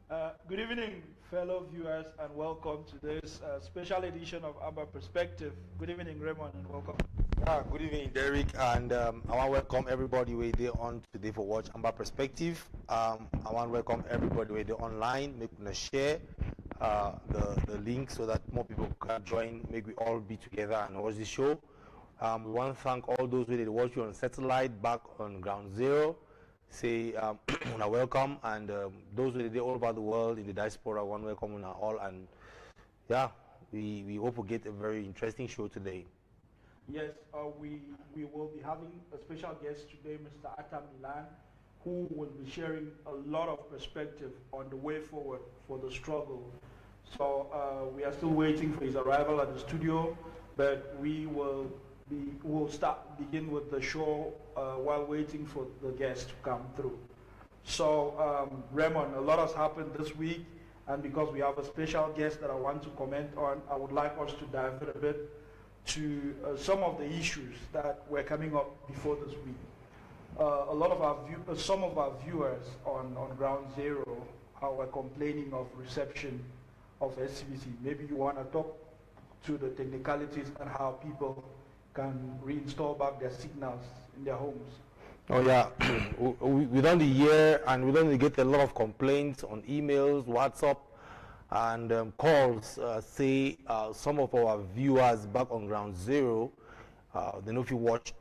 Good evening, fellow viewers, and welcome to this special edition of Amber Perspective. Good evening, Raymond, and welcome. Good evening, Derek, and I want to welcome everybody where they on today for watch Amber Perspective. I want to welcome everybody where they online. Make us share the link so that more people can join. Make we all be together and watch the show. We want to thank all those who did watch you on satellite back on ground zero. Say welcome, and those who did all over the world in the diaspora, want to welcome all, and yeah, we hope we get a very interesting show today. Yes, we will be having a special guest today, Mr. Atam Milan, who will be sharing a lot of perspective on the way forward for the struggle. So we are still waiting for his arrival at the studio, but we'll begin with the show while waiting for the guest to come through. So Raymond, a lot has happened this week, and because we have a special guest that I want to comment on, I would like us to dive a bit to some of the issues that were coming up before this week. Some of our viewers on Ground Zero were complaining of reception of SCBC. Maybe you want to talk to the technicalities and how people can reinstall back their signals in their homes. Oh yeah, we done the year, and we don't get a lot of complaints on emails, WhatsApp, and calls. Say some of our viewers back on Ground Zero, they know if you watch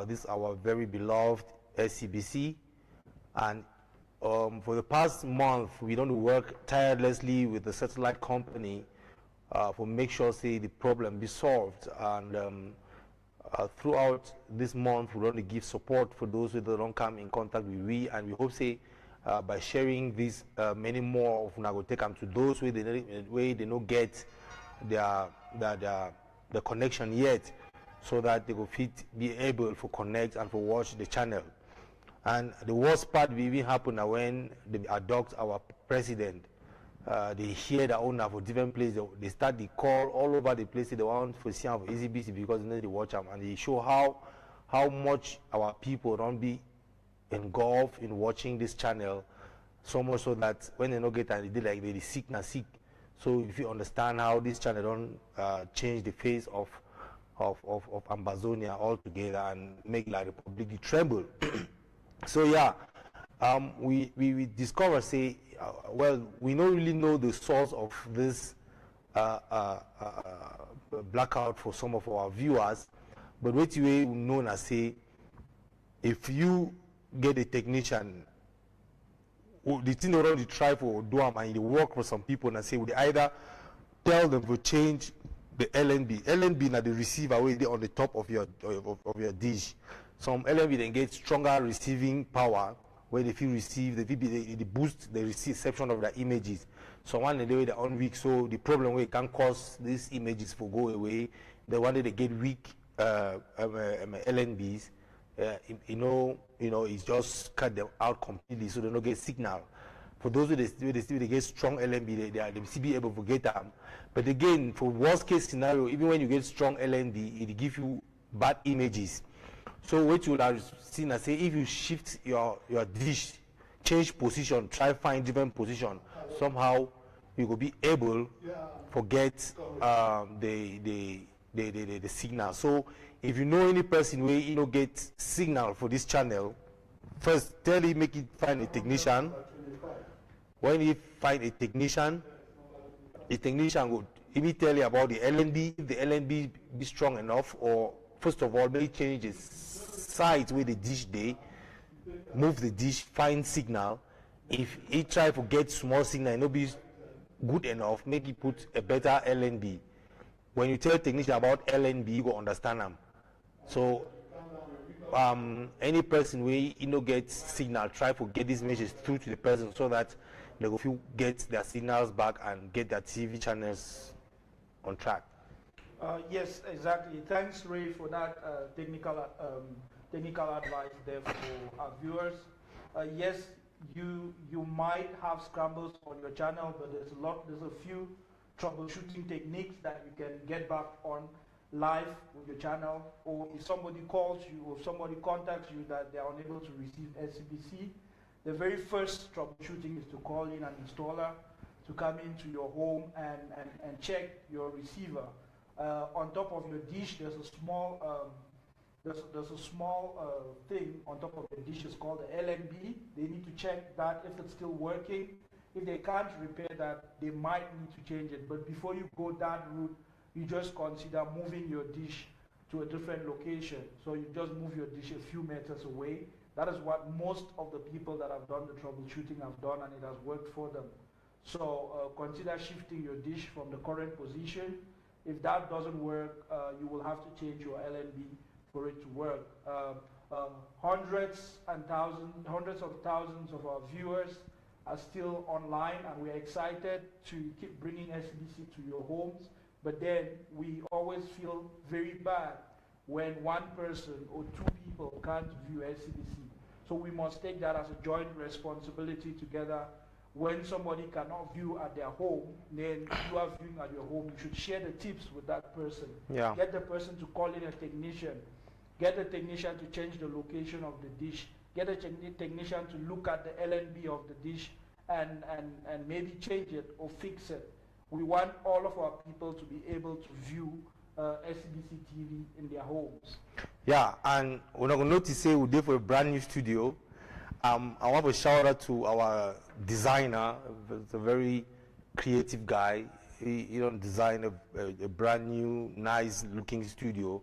this our very beloved SCBC, and for the past month we don't work tirelessly with the satellite company for make sure say the problem be solved, and throughout this month we want to give support for those who don't come in contact with we, and we hope say by sharing this many more of go take them to those where they don't get the connection yet, so that they will be able to connect and to watch the channel. And the worst part will even happen when they adopt our president. They hear the owner for different places. They start the call all over the place. They want for see of EasyBC because they watch them, and they show how much our people don't be engulfed in watching this channel, so much so that when they don't get and they like they sick na sick. So if you understand how this channel don't change the face of Amazonia altogether and make like Republic tremble. So yeah, we discover say well, we don't really know the source of this blackout for some of our viewers, but what we know as say, if you get a technician, the thing they already try for do and they work for some people and say, we either tell them to change the LNB. LNB now the receiver way on the top of your dish. Some LNB then get stronger receiving power where if you receive they boost the reception of the images. So one day they're on weak, so the problem where it can cause these images to go away. The one day they get weak LNBs, it's just cut them out completely, so they don't get signal. For those who they get strong LNB, they still be able to get them. But again, for worst case scenario, even when you get strong LNB, it give you bad images. So what you will have seen, I say, if you shift your dish, change position, try find different position, somehow you will be able to get the signal. So if you know any person where you get signal for this channel, first tell him make it find a technician. When he find a technician, the technician would even tell you about the LNB, if the LNB be strong enough, or first of all, maybe change the side where the dish they move the dish, find signal. If he try to get small signal and not be good enough, make it put a better LNB. When you tell a technician about LNB, you go understand them. So any person where you get signal, try to get this message through to the person so that they will get their signals back and get their TV channels on track. Yes, exactly. Thanks, Ray, for that technical advice there for our viewers. Yes, you might have scrambles on your channel, but there's a few troubleshooting techniques that you can get back on live with your channel, or if somebody calls you or somebody contacts you that they are unable to receive SCBC, the very first troubleshooting is to call in an installer to come into your home and check your receiver. On top of your dish, there's a small thing on top of the dish. It's called the LNB. They need to check that if it's still working. If they can't repair that, they might need to change it. But before you go that route, you just consider moving your dish to a different location. So you just move your dish a few meters away. That is what most of the people that have done the troubleshooting have done, and it has worked for them. So consider shifting your dish from the current position. If that doesn't work, you will have to change your LNB for it to work. Hundreds of thousands of our viewers are still online, and we're excited to keep bringing SBC to your homes. But then we always feel very bad when one person or two people can't view SCDC. So we must take that as a joint responsibility together. When somebody cannot view at their home, then you are viewing at your home, you should share the tips with that person. Yeah. Get the person to call in a technician. Get the technician to change the location of the dish. Get a technician to look at the LNB of the dish and maybe change it or fix it. We want all of our people to be able to view SCBC TV in their homes. Yeah, and we're not going to notice we're there for a brand new studio. I want to shout out to our designer. He's a very creative guy. He designed a brand new, nice looking studio.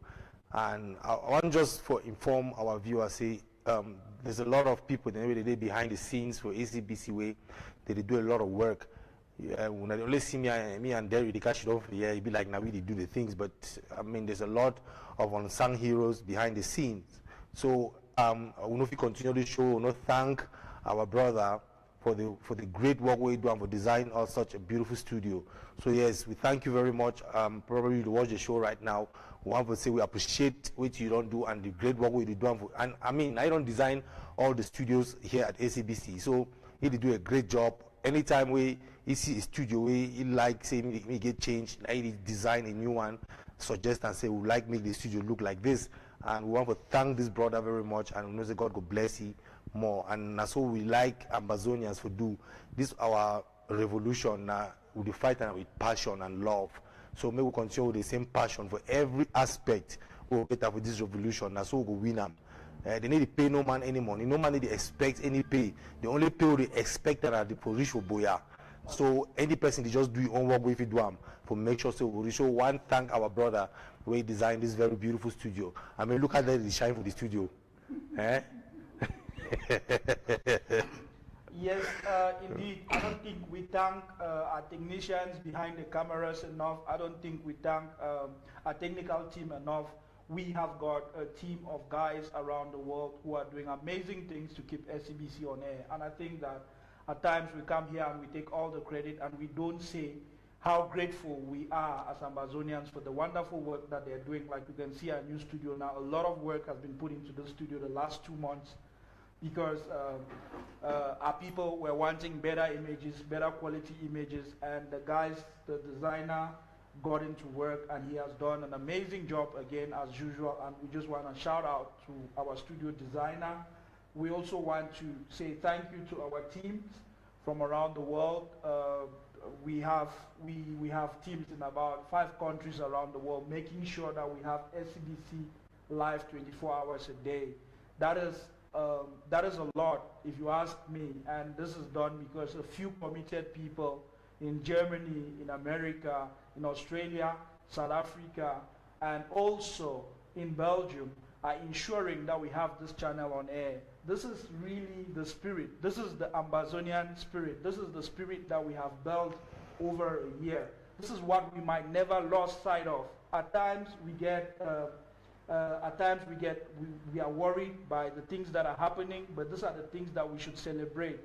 And I want just to inform our viewers, there's a lot of people in the day behind the scenes for ACBC way. They do a lot of work. When I only see me and Derry, they catch it off. Yeah, it'd be like now we do the things, but I mean, there's a lot of unsung heroes behind the scenes. So I will not continue the show. I will not thank our brother for the great work we do and for designing us such a beautiful studio. So yes, we thank you very much. Probably you watch the show right now. We want to say we appreciate what you don't do and the great work we do. And I mean, I don't design all the studios here at ACBC, so he do a great job. Anytime we see a studio where he like say me get changed, I design a new one, suggest and say we like make the studio look like this. And we want to thank this brother very much, and we know that God will bless you more. And that's what we like Ambazonians to do. This our revolution with the fight and with passion and love. So may we continue with the same passion for every aspect we'll get up with this revolution. That's how we will win them. They need to pay no man any money. No man they expect any pay. The only pay they expect are the position boya. So any person they just do your own work with it do them for make sure so we show one thank our brother who designed this very beautiful studio. I mean look at that the shine for the studio. Eh? Yes, indeed. I don't think we thank our technicians behind the cameras enough. I don't think we thank our technical team enough. We have got a team of guys around the world who are doing amazing things to keep SCBC on air. And I think that at times we come here and we take all the credit and we don't say how grateful we are as Ambazonians for the wonderful work that they're doing. Like you can see our new studio now, a lot of work has been put into the studio the last 2 months because our people were wanting better images, better quality images, and the guys, the designer, got into work and he has done an amazing job again as usual, and we just want to shout out to our studio designer. We also want to say thank you to our teams from around the world. We have teams in about 5 countries around the world making sure that we have SCBC live 24 hours a day. That is a lot if you ask me, and this is done because a few committed people in Germany, in America, in Australia, South Africa, and also in Belgium are ensuring that we have this channel on air. This is really the spirit. This is the Ambazonian spirit. This is the spirit that we have built over a year. This is what we might never lost sight of. At times we are worried by the things that are happening, but these are the things that we should celebrate.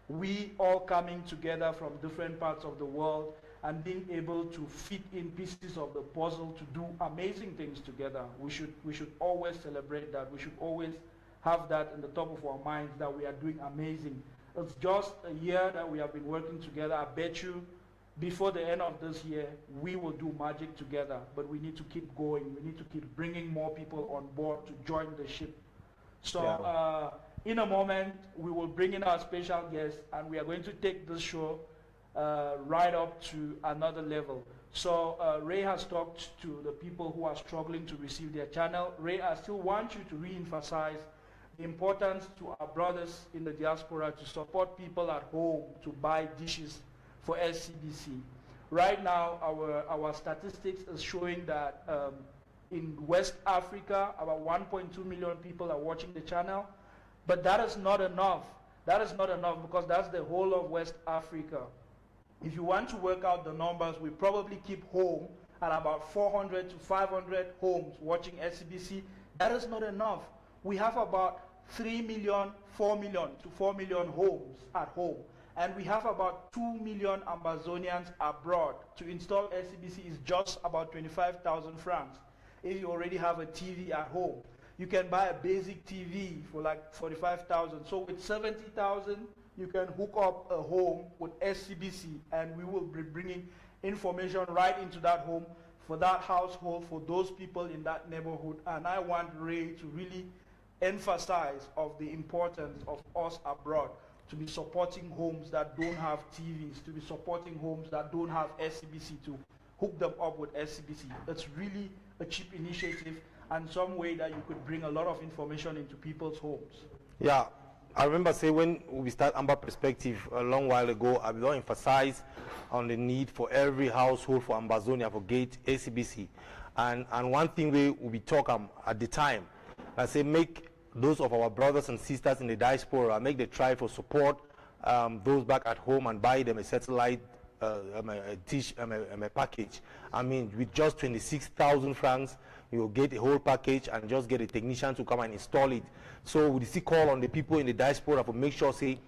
We all coming together from different parts of the world and being able to fit in pieces of the puzzle to do amazing things together. We should always celebrate that. We should always have that in the top of our minds that we are doing amazing. It's just a year that we have been working together. I bet you before the end of this year, we will do magic together, but we need to keep going. We need to keep bringing more people on board to join the ship. So In a moment, we will bring in our special guest, and we are going to take this show right up to another level. So Ray has talked to the people who are struggling to receive their channel. Ray, I still want you to re-emphasize the importance to our brothers in the diaspora to support people at home to buy dishes for SCBC. Right now, our statistics is showing that in West Africa, about 1.2 million people are watching the channel, but that is not enough. That is not enough because that's the whole of West Africa. If you want to work out the numbers, we probably keep home at about 400 to 500 homes watching SCBC. That is not enough. We have about 3 million, 4 million to 4 million homes at home. And we have about 2 million Amazonians abroad. To install SCBC is just about 25,000 francs. If you already have a TV at home, you can buy a basic TV for like 45,000. So with 70,000, you can hook up a home with SCBC, and we will be bringing information right into that home for that household, for those people in that neighborhood. And I want Ray to really emphasize of the importance of us abroad, to be supporting homes that don't have TVs, to be supporting homes that don't have SCBC, to hook them up with SCBC. It's really a cheap initiative and some way that you could bring a lot of information into people's homes. Yeah, I remember saying when we start Amber Perspective a long while ago, I will emphasize on the need for every household for Ambazonia for gate SCBC. And one thing we will be talking at the time, I say make those of our brothers and sisters in the diaspora, make the try for support those back at home and buy them a satellite a dish, a package. I mean, with just 26,000 francs, you'll get a whole package and just get a technician to come and install it. So we still call on the people in the diaspora for make sure, say,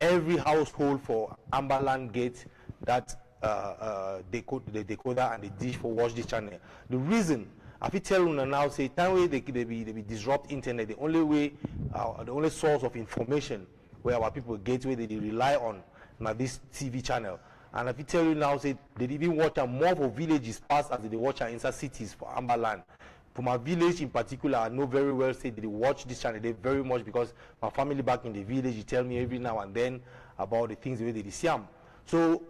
every household for Amberland gets that the decoder and the dish for watch this channel. The reason, if you tell them now, say, time way they be disrupt internet, the only way, the only source of information where our people get where they rely on now this TV channel. And if you tell you now, say, they even watch more for villages past as they watch inside cities for Amberland. For my village in particular, I know very well, say, they watch this channel they very much because my family back in the village, you tell me every now and then about the things the way they see them. So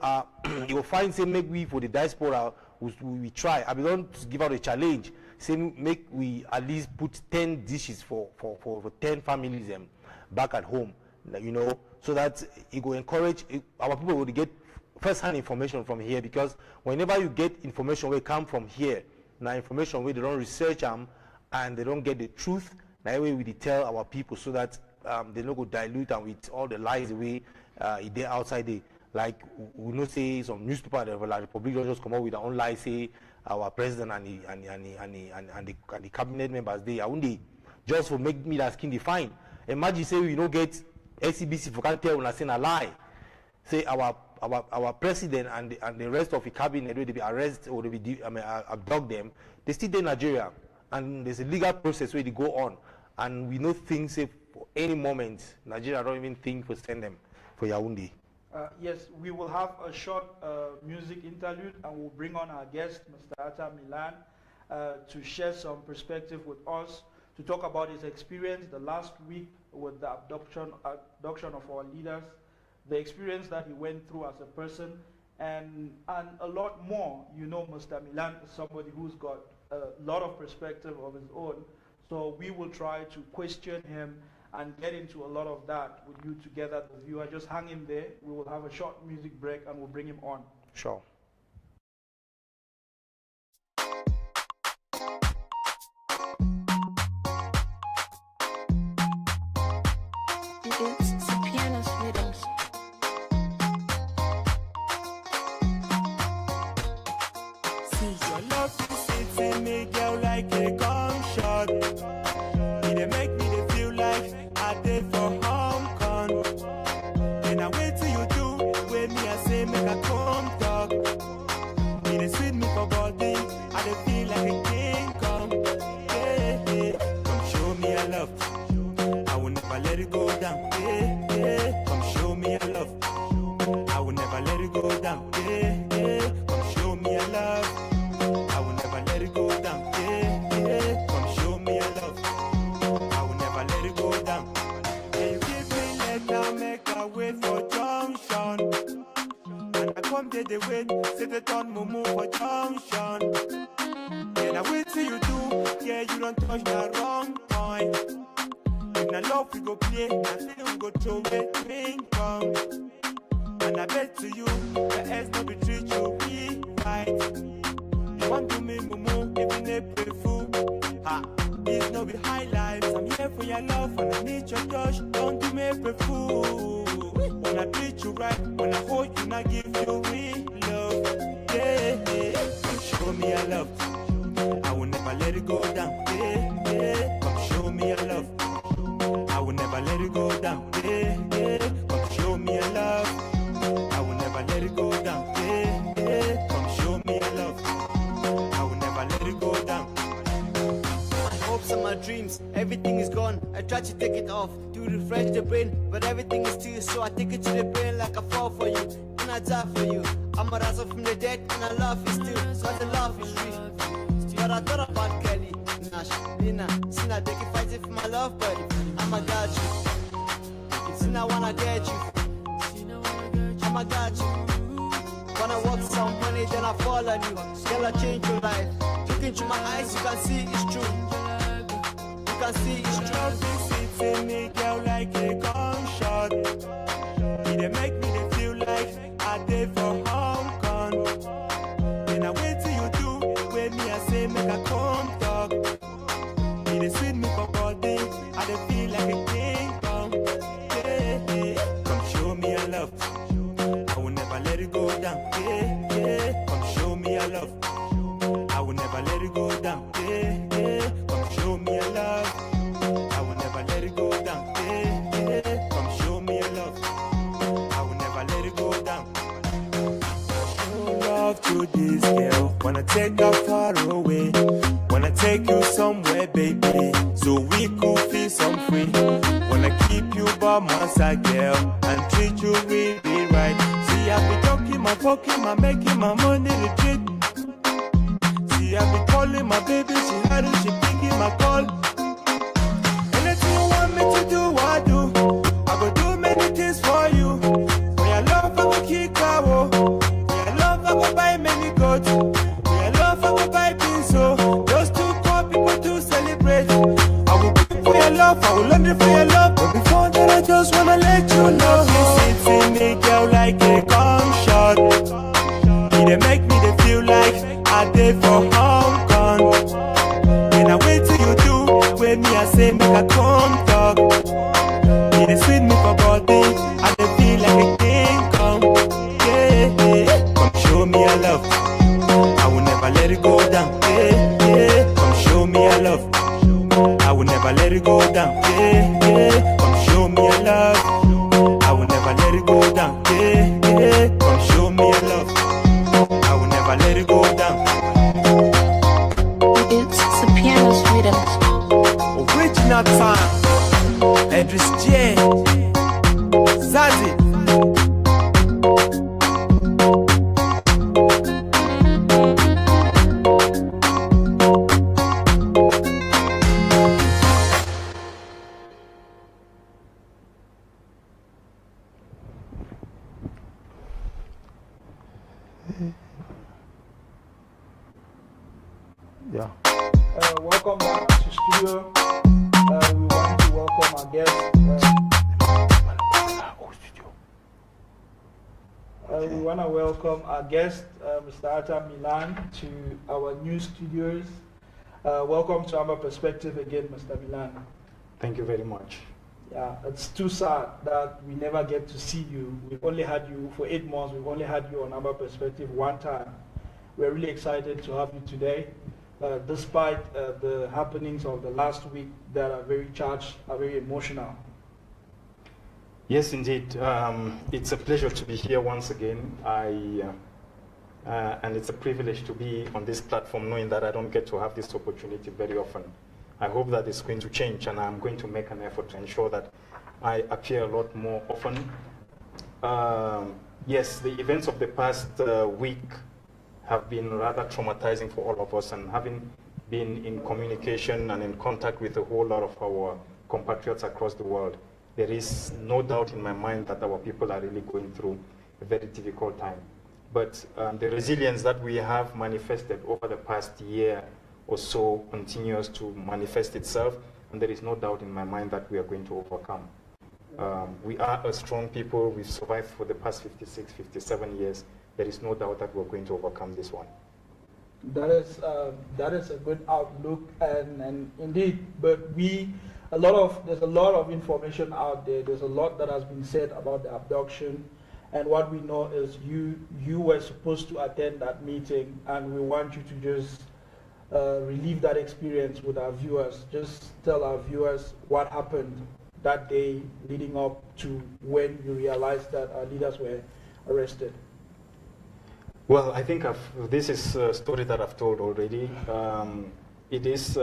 you will find, say, make we for the diaspora, we try. I don't give out a challenge. Say, make we at least put 10 dishes for 10 families back at home, you know, so that it will encourage our people to get first-hand information from here, because whenever you get information where come from here, now information where they don't research them and they don't get the truth, that way we tell our people so that they don't go dilute and with all the lies away they outside there. Like we know, say some newspaper like Republic don't just come out with their own lies, say our president and the cabinet members they are only just for make me that skin define. Imagine say we don't get SCBC for can't tell when I say a lie. Say our president and the rest of the cabinet, whether they be arrested or they be abduct them, they still in Nigeria, and there's a legal process where they go on, and we know things say for any moment Nigeria don't even think to send them for Yaoundé. Yes, we will have a short music interlude, and we'll bring on our guest, Mr. Atta Milan, to share some perspective with us, to talk about his experience the last week with the abduction of our leaders, the experience that he went through as a person, and a lot more. You know, Mr. Milan is somebody who's got a lot of perspective of his own, so we will try to question him and get into a lot of that with you together, the viewer. Just hang in there. We will have a short music break and we'll bring him on. Sure. Come show me your love. I will never let it go down. day they wait, say they turn mumu for junction. Then I wait till you do, yeah, you don't touch the wrong point. If na love we go play, na feeling we go throw away ping pong. And I bet to you, the else no be treat you right. You want to me mumu, even April fool. Ha, this no be high life. I'm here for your love, and I need your touch. Don't do me April fool. When I treat you right, when I hold you, I give you real love. Yeah, come show me your love. I will never let it go down. Yeah, come show me your love. I will never let it go down. Yeah, come show me your love. I will never let it go down. Yeah, come show me your love. I will never let it go down. My hopes and my dreams, everything is gone. I try to take it off to refresh the brain, but everything is still, so I take it to the brain like I fall for you, and I die for you. I'm a rise from the dead, and I love you still, cause the love is real. But I thought about Kelly, Nash, Lina, Sina, they can fight it for my love, buddy. I'ma got you. Sina, wanna get you. I'ma got you. Wanna walk some money, then I fall on you. Girl, I change your life. Look into my eyes, you can see it's true. You can see it's true. Love sits in me, girl, like a gunshot. It dey make me dey feel like I dey for Hong Kong. Then I wait till you do, when me I say make I come talk. It dey sweet me for body, I dey feel like a king kong. Yeah, come show me your love. I will never let it go down. Yeah, come show me your love. I will never let it go down. Yeah, come show me your love. I will never let it go down. Yeah, come show me your love. I will never let it go down. Show love to this girl. Wanna take her far away. Wanna take you somewhere, baby, so we could feel some free. Wanna keep you by my side, girl, and treat you really right. See, I be talking, my pocket, my making my money retreat. See, I be calling my baby, she had it, she picking my call. Anything you want me to do, I do. I go do many things for you. For your love, I go kick out. For your love, I go buy many goats. For your love, I go buy pins, so just to call people to celebrate. I will be for your love, I will laundry for your love. But before that, I just wanna let you know. This sits in me, girl, like a gunshot. It dey make me dey feel like I dey for Hong Kong. When I wait till you do, when me I say make I come talk. It dey sweet me for body, I dey feel like a king kong. Yeah, come show me your love. I will never let it go down. Yeah, come show me your love. I will never let it go down. Yeah, come show me your love. I will never let it go down. Yeah, come show me your love. I will never let it go down. It's the piano's rhythm. Original time. Edris J. Zazie. Yeah. Welcome back to studio. We want to welcome our guest. We want to welcome our guest, Mr. Atta Milan, to our new studios. Welcome to our perspective again, Mr. Milan. Thank you very much. Yeah, it's too sad that we never get to see you. We've only had you for 8 months. We've only had you on our perspective one time. We're really excited to have you today. Despite the happenings of the last week that are very charged, are very emotional. Yes, indeed. It's a pleasure to be here once again. And it's a privilege to be on this platform, knowing that I don't get to have this opportunity very often. I hope that it's going to change, and I'm going to make an effort to ensure that I appear a lot more often. Yes, the events of the past week have been rather traumatizing for all of us, and having been in communication and in contact with a whole lot of our compatriots across the world, there is no doubt in my mind that our people are really going through a very difficult time. But the resilience that we have manifested over the past year or so continues to manifest itself, and there is no doubt in my mind that we are going to overcome. We are a strong people. We've survived for the past 56, 57 years. There is no doubt that we're going to overcome this one. That is a good outlook, and indeed, but there's a lot of information out there. There's a lot that has been said about the abduction, and what we know is you were supposed to attend that meeting, and we want you to just relive that experience with our viewers. Just tell our viewers what happened that day leading up to when you realized that our leaders were arrested. Well, I think this is a story that I've told already. It is,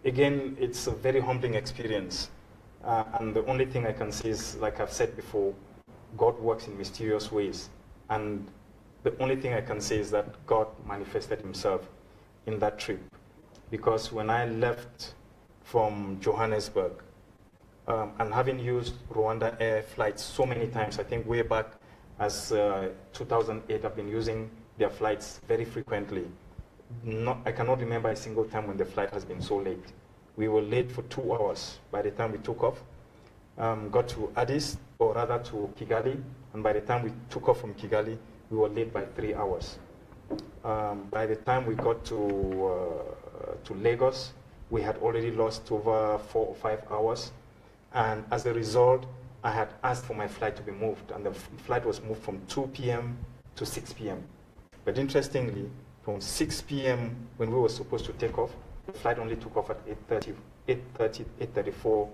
again, it's a very humbling experience. And the only thing I can say is, like I've said before, God works in mysterious ways. And the only thing I can say is that God manifested himself in that trip. Because when I left from Johannesburg, and having used Rwanda Air flights so many times, I think way back as 2008, I've been using their flights very frequently. I cannot remember a single time when the flight has been so late. We were late for 2 hours by the time we took off. Got to Addis, or rather to Kigali, and by the time we took off from Kigali, we were late by 3 hours. By the time we got to Lagos, we had already lost over 4 or 5 hours. And as a result, I had asked for my flight to be moved, and the flight was moved from 2 p.m. to 6 p.m. But interestingly, from 6 p.m. when we were supposed to take off, the flight only took off at 8:34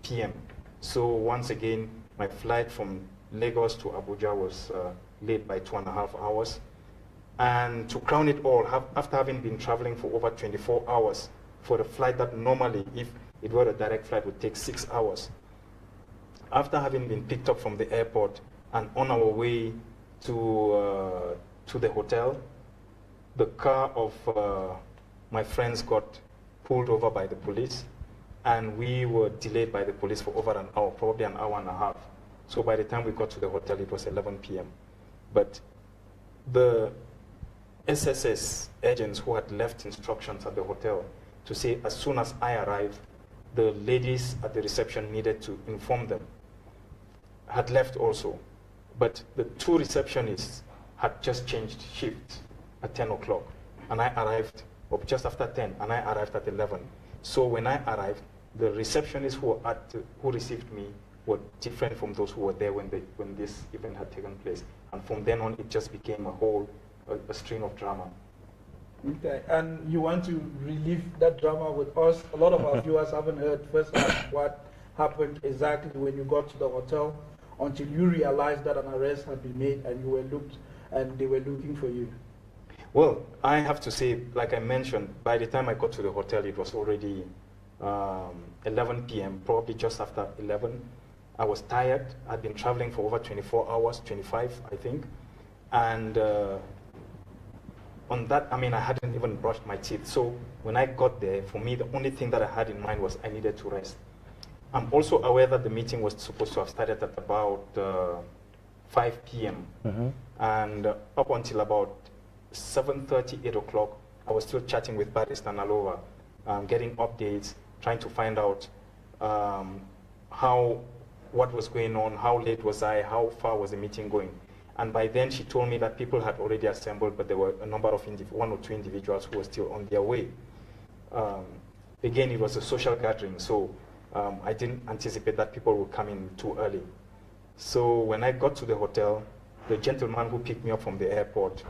p.m. So once again, my flight from Lagos to Abuja was late by 2.5 hours. And to crown it all, after having been traveling for over 24 hours for a flight that normally, if it were a direct flight, would take 6 hours. After having been picked up from the airport and on our way to the hotel, the car of my friends got pulled over by the police, and we were delayed by the police for over an hour, probably an hour and a half. So by the time we got to the hotel, it was 11 p.m. But the SSS agents who had left instructions at the hotel to say as soon as I arrived, the ladies at the reception needed to inform them, had left also. But the 2 receptionists had just changed shifts at 10 o'clock, and I arrived just after 10, and I arrived at 11. So when I arrived, the receptionists who received me were different from those who were there when this event had taken place. And from then on, it just became a string of drama. Okay, and you want to relive that drama with us? A lot of our viewers haven't heard first what happened exactly when you got to the hotel until you realized that an arrest had been made and you were looked and they were looking for you. Well, I have to say, like I mentioned, by the time I got to the hotel, it was already 11 p.m., probably just after 11. I was tired. I'd been traveling for over 24 hours, 25, I think. And on that, I mean, I hadn't even brushed my teeth. So when I got there, for me, the only thing that I had in mind was I needed to rest. I'm also aware that the meeting was supposed to have started at about 5 p.m. And up until about 7:30, 8 o'clock, I was still chatting with Barrister Nalova, getting updates, trying to find out what was going on, how late was I, how far was the meeting going. And by then she told me that people had already assembled, but there were a number of 1 or 2 individuals who were still on their way. Again, it was a social gathering, so I didn't anticipate that people would come in too early. So when I got to the hotel, the gentleman who picked me up from the airport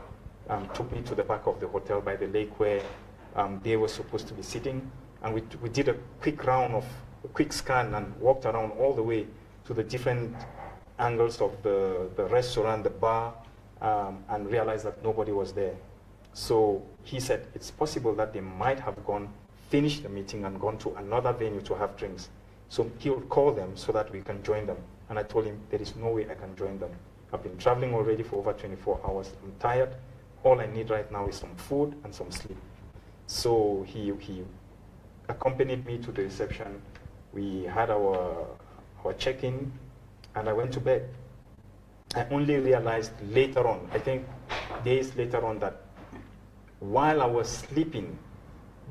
took me to the back of the hotel by the lake where they were supposed to be sitting. And we did a quick scan and walked around all the way to the different angles of the restaurant, the bar, and realized that nobody was there. So he said it's possible that they might have finished the meeting and gone to another venue to have drinks. So he would call them so that we can join them. And I told him there is no way I can join them. I've been traveling already for over 24 hours. I'm tired. All I need right now is some food and some sleep. So he accompanied me to the reception. We had our check-in, and I went to bed. I only realized later on, I think days later on, that while I was sleeping,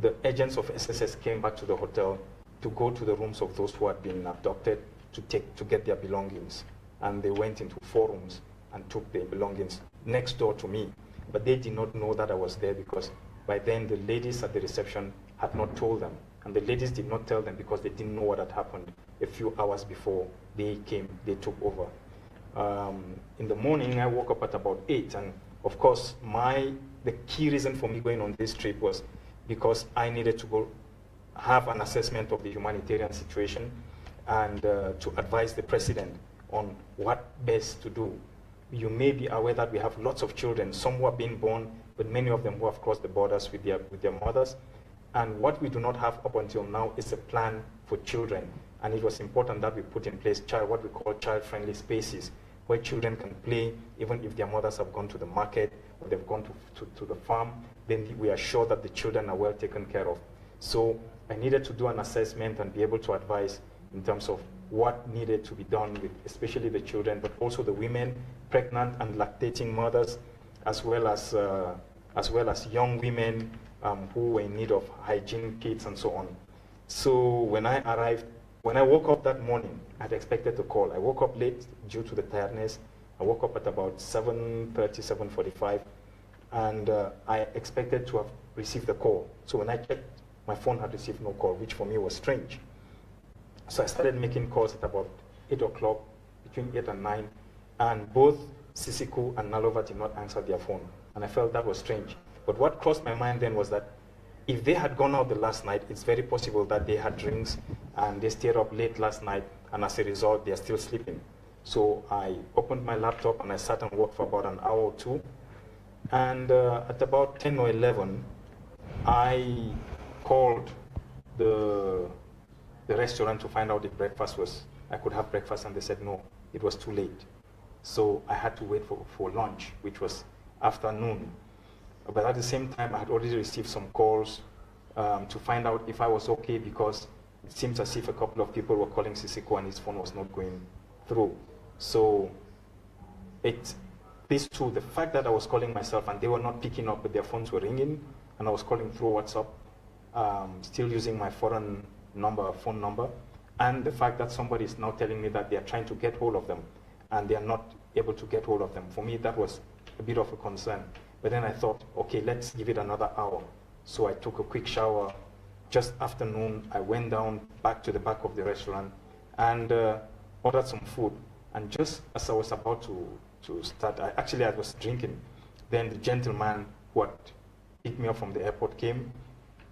the agents of SSS came back to the hotel to go to the rooms of those who had been abducted to get their belongings. And they went into 4 rooms and took their belongings next door to me. But they did not know that I was there, because by then the ladies at the reception had not told them. And the ladies did not tell them because they didn't know what had happened a few hours before they came, they took over. In the morning, I woke up at about 8. And of course, the key reason for me going on this trip was because I needed to go have an assessment of the humanitarian situation and to advise the president on what best to do. You may be aware that we have lots of children, some who are being born, but many of them who have crossed the borders with their mothers. And what we do not have up until now is a plan for children. And it was important that we put in place what we call child-friendly spaces, where children can play even if their mothers have gone to the market or they've gone to the farm. Then we are sure that the children are well taken care of. So I needed to do an assessment and be able to advise in terms of what needed to be done with especially the children, but also the women, pregnant and lactating mothers, as well as young women who were in need of hygiene kits and so on. So when I woke up that morning, I had expected a call. I woke up late due to the tiredness. I woke up at about 7:30, 7:45, and I expected to have received a call. So when I checked, my phone had received no call, which for me was strange. So I started making calls at about 8 o'clock, between 8 and 9, and both Sisiku and Nalova did not answer their phone, and I felt that was strange. But what crossed my mind then was that if they had gone out the last night, it's very possible that they had drinks and they stayed up late last night, and as a result, they're still sleeping. So I opened my laptop and I sat and worked for about an hour or 2. And at about 10 or 11, I called the restaurant to find out if I could have breakfast, and they said no, it was too late. So I had to wait for lunch, which was afternoon. But at the same time, I had already received some calls to find out if I was okay, because it seems as if a couple of people were calling Sisiko and his phone was not going through. So these two, the fact that I was calling myself and they were not picking up, but their phones were ringing, and I was calling through WhatsApp, still using my foreign phone number, and the fact that somebody is now telling me that they are trying to get hold of them and they are not able to get hold of them. For me, that was a bit of a concern. But then I thought, okay, let's give it another hour. So I took a quick shower. Just afternoon, I went down back to the back of the restaurant and ordered some food. And just as I was about to start, I was drinking. Then the gentleman who had picked me up from the airport came.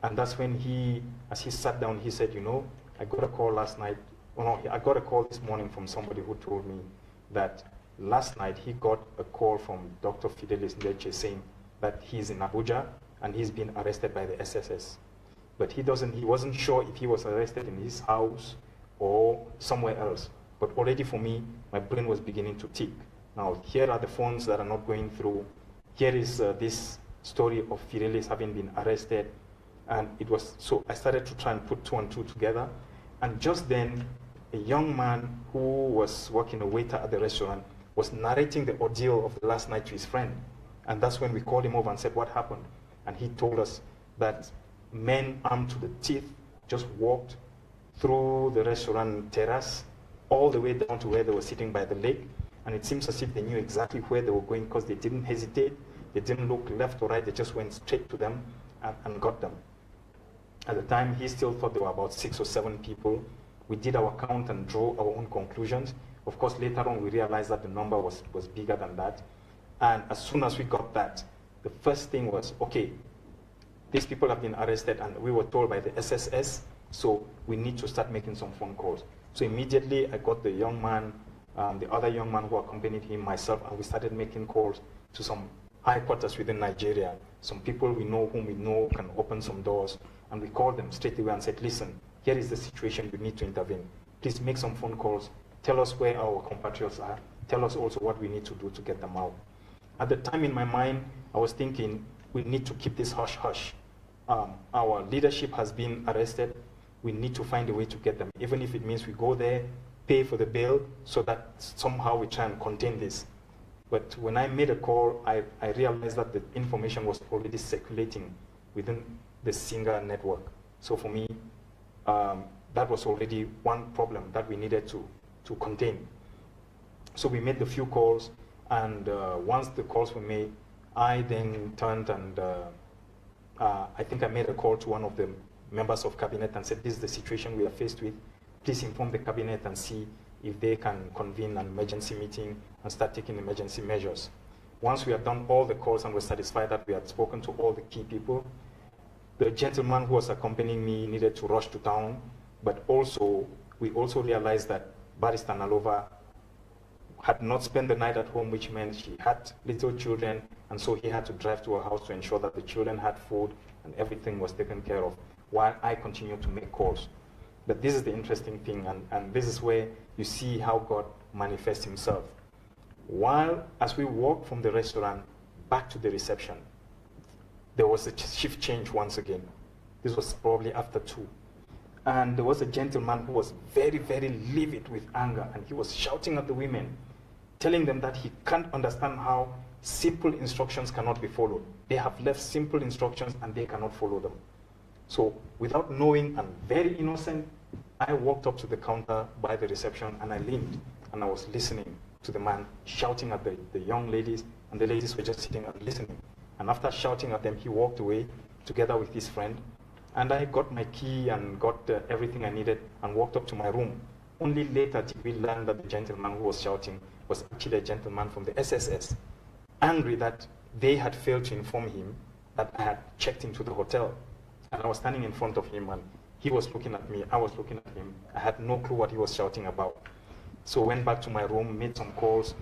And that's when as he sat down, he said, I got a call last night. I got a call this morning from somebody who told me that last night he got a call from Dr. Fidelis Ndeche saying that he's in Abuja and he's been arrested by the SSS. But he wasn't sure if he was arrested in his house or somewhere else. But already for me, my brain was beginning to tick. Now, here are the phones that are not going through. Here is this story of Fidelis having been arrested. And so I started to try and put 2 and 2 together. And just then, a young man who was working a waiter at the restaurant was narrating the ordeal of the last night to his friend. And that's when we called him over and said, what happened? And he told us that men armed to the teeth just walked through the restaurant terrace all the way down to where they were sitting by the lake. And it seems as if they knew exactly where they were going, because they didn't hesitate. They didn't look left or right. They just went straight to them and got them. At the time, he still thought there were about 6 or 7 people. We did our count and drew our own conclusions. Of course, later on, we realized that the number was bigger than that. And as soon as we got that, the first thing was, okay, these people have been arrested, and we were told by the SSS, so we need to start making some phone calls. So immediately, I got the young man, the other young man who accompanied him, myself, and we started making calls to some high quarters within Nigeria, some people we know whom we know can open some doors. And we called them straight away and said, listen, here is the situation, we need to intervene. Please make some phone calls. Tell us where our compatriots are. Tell us also what we need to do to get them out. At the time in my mind, I was thinking, we need to keep this hush-hush. Our leadership has been arrested. We need to find a way to get them, even if it means we go there, pay for the bail, so that somehow we try and contain this. But when I made a call, I realized that the information was already circulating within the Singer network. So for me, that was already one problem that we needed to contain. So we made the few calls, and once the calls were made, I then turned and I think I made a call to one of the members of cabinet and said, this is the situation we are faced with. Please inform the cabinet and see if they can convene an emergency meeting and start taking emergency measures. Once we had done all the calls and were satisfied that we had spoken to all the key people, the gentleman who was accompanying me needed to rush to town, but also, we also realized that Barrister Nalova had not spent the night at home, which meant she had little children, and so he had to drive to her house to ensure that the children had food and everything was taken care of, while I continued to make calls. But this is the interesting thing, and this is where you see how God manifests himself. While, as we walked from the restaurant back to the reception, there was a shift change once again. This was probably after 2. And there was a gentleman who was very, very livid with anger, and he was shouting at the women, telling them that he can't understand how simple instructions cannot be followed. They have left simple instructions and they cannot follow them. So without knowing, and very innocent, I walked up to the counter by the reception and I leaned and I was listening to the man shouting at the young ladies, and the ladies were just sitting and listening. And after shouting at them, he walked away together with his friend. And I got my key and got everything I needed and walked up to my room. Only later did we learn that the gentleman who was shouting was actually a gentleman from the SSS, angry that they had failed to inform him that I had checked into the hotel. And I was standing in front of him and he was looking at me, I was looking at him. I had no clue what he was shouting about. So I went back to my room, made some calls,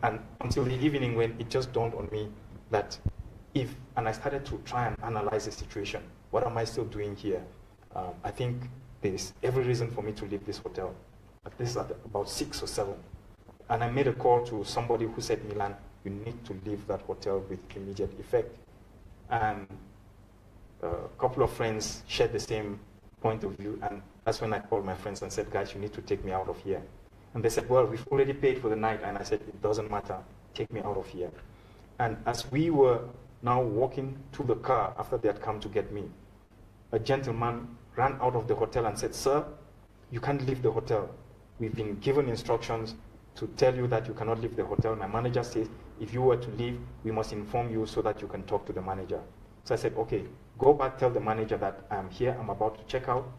and until the evening when it just dawned on me that and I started to try and analyze the situation. What am I still doing here? I think there is every reason for me to leave this hotel. At least at about 6 or 7. And I made a call to somebody who said, Milan, you need to leave that hotel with immediate effect. And a couple of friends shared the same point of view, and that's when I called my friends and said, guys, you need to take me out of here. And they said, well, we've already paid for the night. And I said, it doesn't matter, take me out of here. And as we were now walking to the car after they had come to get me, a gentleman ran out of the hotel and said, sir, you can't leave the hotel. We've been given instructions to tell you that you cannot leave the hotel. My manager says, if you were to leave, we must inform you so that you can talk to the manager. So I said, okay, go back, tell the manager that I'm here, I'm about to check out.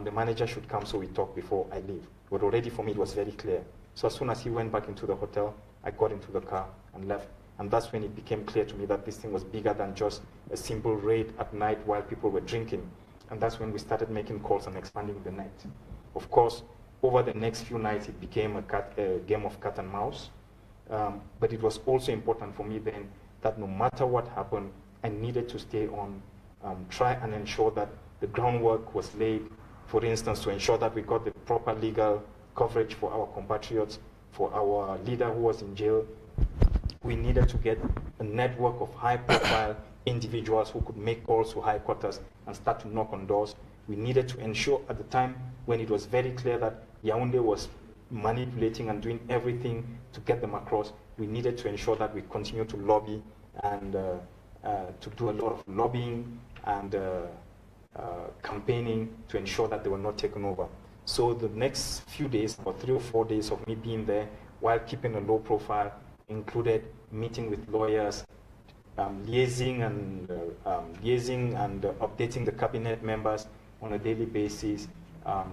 The manager should come so we talk before I leave. But already for me, it was very clear. So as soon as he went back into the hotel, I got into the car and left. And that's when it became clear to me that this thing was bigger than just a simple raid at night while people were drinking. And that's when we started making calls and expanding the net. Of course, over the next few nights, it became a game of cat and mouse. But it was also important for me then that no matter what happened, I needed to stay on, try and ensure that the groundwork was laid, for instance, to ensure that we got the proper legal coverage for our compatriots, for our leader who was in jail. We needed to get a network of high-profile individuals who could make calls to high quarters and start to knock on doors. We needed to ensure at the time when it was very clear that Yaoundé was manipulating and doing everything to get them across, we needed to ensure that we continue to lobby and to do a lot of lobbying and campaigning to ensure that they were not taken over. So the next few days, about 3 or 4 days of me being there while keeping a low profile, included meeting with lawyers, liaising and updating the cabinet members on a daily basis,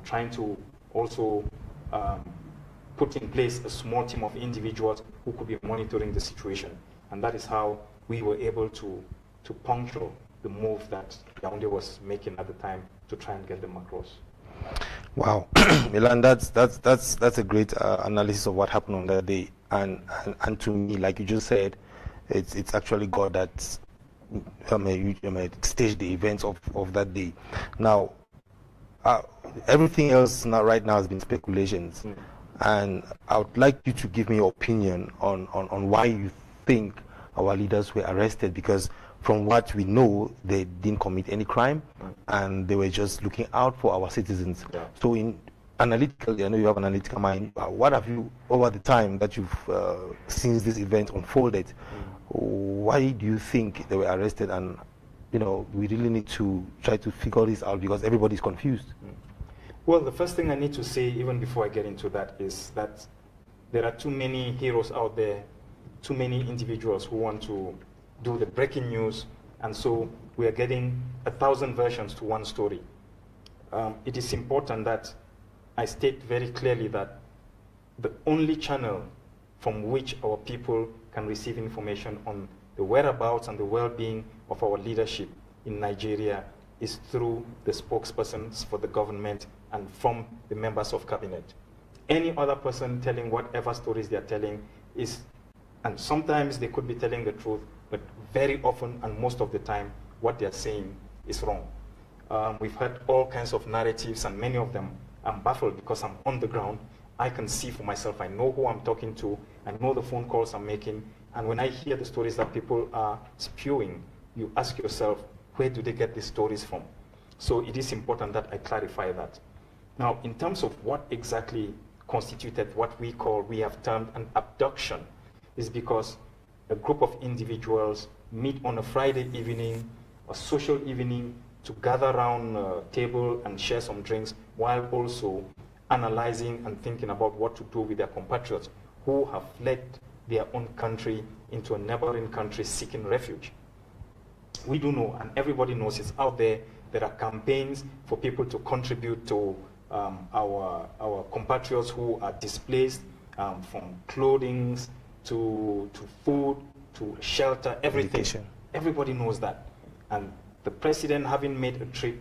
trying to also put in place a small team of individuals who could be monitoring the situation. And that is how we were able to puncture the move that Yaoundé was making at the time to try and get them across. Wow, Milan, that's a great analysis of what happened on that day. And to me, like you just said, it's actually God that staged the events of that day. Now, everything else right now has been speculations. And I would like you to give me your opinion on why you think our leaders were arrested, because from what we know, they didn't commit any crime and they were just looking out for our citizens. Yeah. So analytically, I know you have an analytical mind. What have you, over the time that you've since this event unfolded, why do you think they were arrested? And we really need to try to figure this out because everybody's confused. Well, the first thing I need to say, even before I get into that, is that there are too many heroes out there, too many individuals who want to do the breaking news, and so we are getting 1,000 versions to one story. It is important that I state very clearly that the only channel from which our people can receive information on the whereabouts and the well-being of our leadership in Nigeria is through the spokespersons for the government and from the members of cabinet. Any other person telling whatever stories they are telling is, and sometimes they could be telling the truth, but very often and most of the time, what they are saying is wrong. We've heard all kinds of narratives, and many of them I'm baffled because I'm on the ground. I can see for myself. I know who I'm talking to. I know the phone calls I'm making. And when I hear the stories that people are spewing, you ask yourself, where do they get these stories from? So it is important that I clarify that. Now, in terms of what exactly constituted what we have termed an abduction, is because a group of individuals meet on a Friday evening, a social evening, to gather around a table and share some drinks, while also analyzing and thinking about what to do with their compatriots who have fled their own country into a neighboring country seeking refuge. We do know, and everybody knows it's out there, there are campaigns for people to contribute to our compatriots who are displaced, from clothing to food, to shelter, everything. Education. Everybody knows that. And the president, having made a trip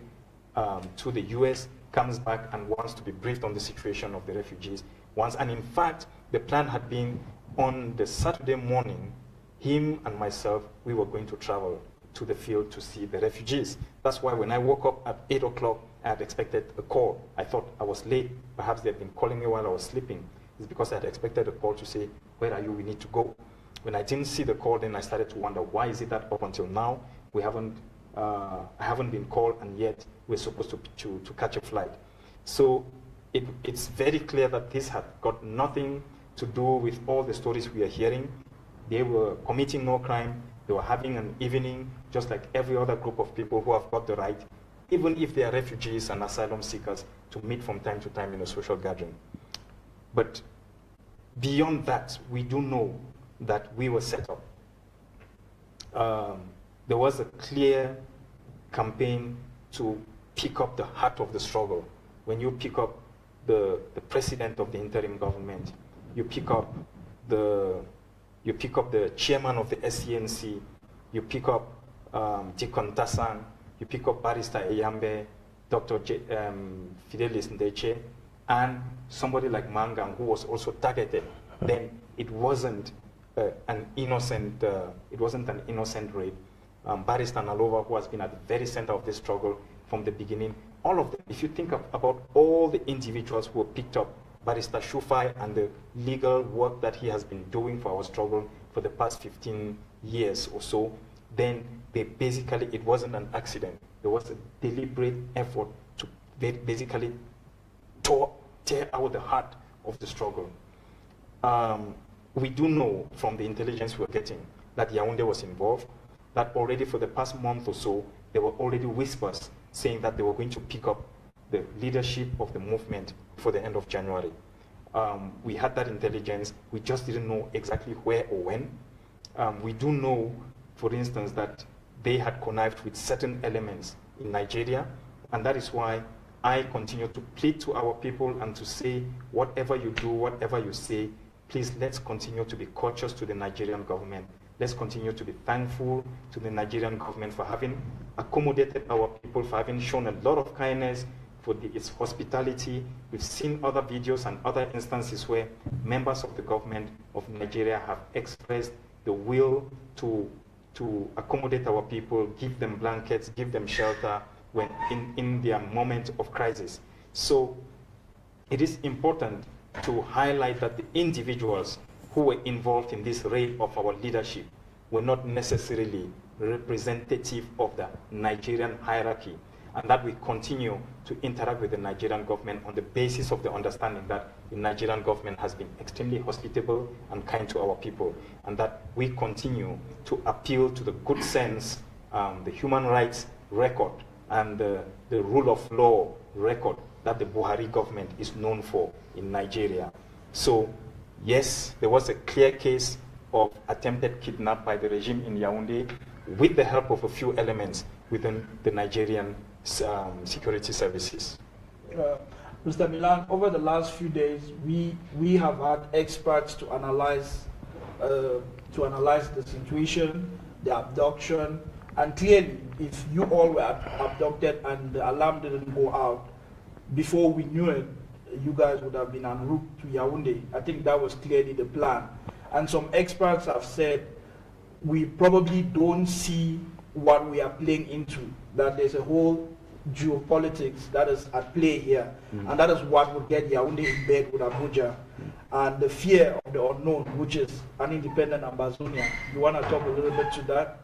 to the US, comes back and wants to be briefed on the situation of the refugees. And in fact, the plan had been on the Saturday morning, him and myself, we were going to travel to the field to see the refugees. That's why when I woke up at 8 o'clock, I had expected a call. I thought I was late. Perhaps they had been calling me while I was sleeping. It's because I had expected a call to say, where are you? We need to go. When I didn't see the call, then I started to wonder, why is it that up until now, I haven't been called, and yet we're supposed to catch a flight. So it's very clear that this had got nothing to do with all the stories we are hearing. They were committing no crime. They were having an evening just like every other group of people who have got the right, even if they are refugees and asylum seekers, to meet from time to time in a social gathering. But beyond that, we do know that we were set up. There was a clear campaign to pick up the heart of the struggle. When you pick up the president of the interim government, you pick up the chairman of the SCNC, you pick up Tikon Tassan, you pick up Barrister Eyambe, Dr. Fidelis Ndeche, and somebody like Mangang, who was also targeted. Then it wasn't an innocent rape. Barrister Nalova, who has been at the very center of this struggle from the beginning, all of them. If you think about all the individuals who were picked up, Barrister Shufai and the legal work that he has been doing for our struggle for the past 15 years or so, then it wasn't an accident. There was a deliberate effort to basically tear out the heart of the struggle. We do know from the intelligence we're getting that Yaoundé was involved, that already for the past month or so, there were already whispers saying that they were going to pick up the leadership of the movement for the end of January. We had that intelligence. We just didn't know exactly where or when. We do know, for instance, that they had connived with certain elements in Nigeria, and that is why I continue to plead to our people and to say, whatever you do, whatever you say, please let's continue to be courteous to the Nigerian government. Let's continue to be thankful to the Nigerian government for having accommodated our people, for having shown a lot of kindness, for its hospitality. We've seen other videos and other instances where members of the government of Nigeria have expressed the will to accommodate our people, give them blankets, give them shelter when in their moment of crisis. So it is important to highlight that the individuals who were involved in this raid of our leadership were not necessarily representative of the Nigerian hierarchy. and that we continue to interact with the Nigerian government on the basis of the understanding that the Nigerian government has been extremely hospitable and kind to our people, and that we continue to appeal to the good sense, the human rights record, and the rule of law record that the Buhari government is known for in Nigeria. So, yes, there was a clear case of attempted kidnap by the regime in Yaoundé with the help of a few elements within the Nigerian security services. Mr. Milan, over the last few days, we have had experts to analyze the situation, the abduction, and clearly, if you all were abducted and the alarm didn't go out, before we knew it, you guys would have been en route to Yaoundé. I think that was clearly the plan. And some experts have said, we probably don't see what we are playing into, that there's a whole geopolitics that is at play here, and that is what would get Yaoundé in bed with Abuja, and the fear of the unknown, which is an independent Ambazonia. You want to talk a little bit to that?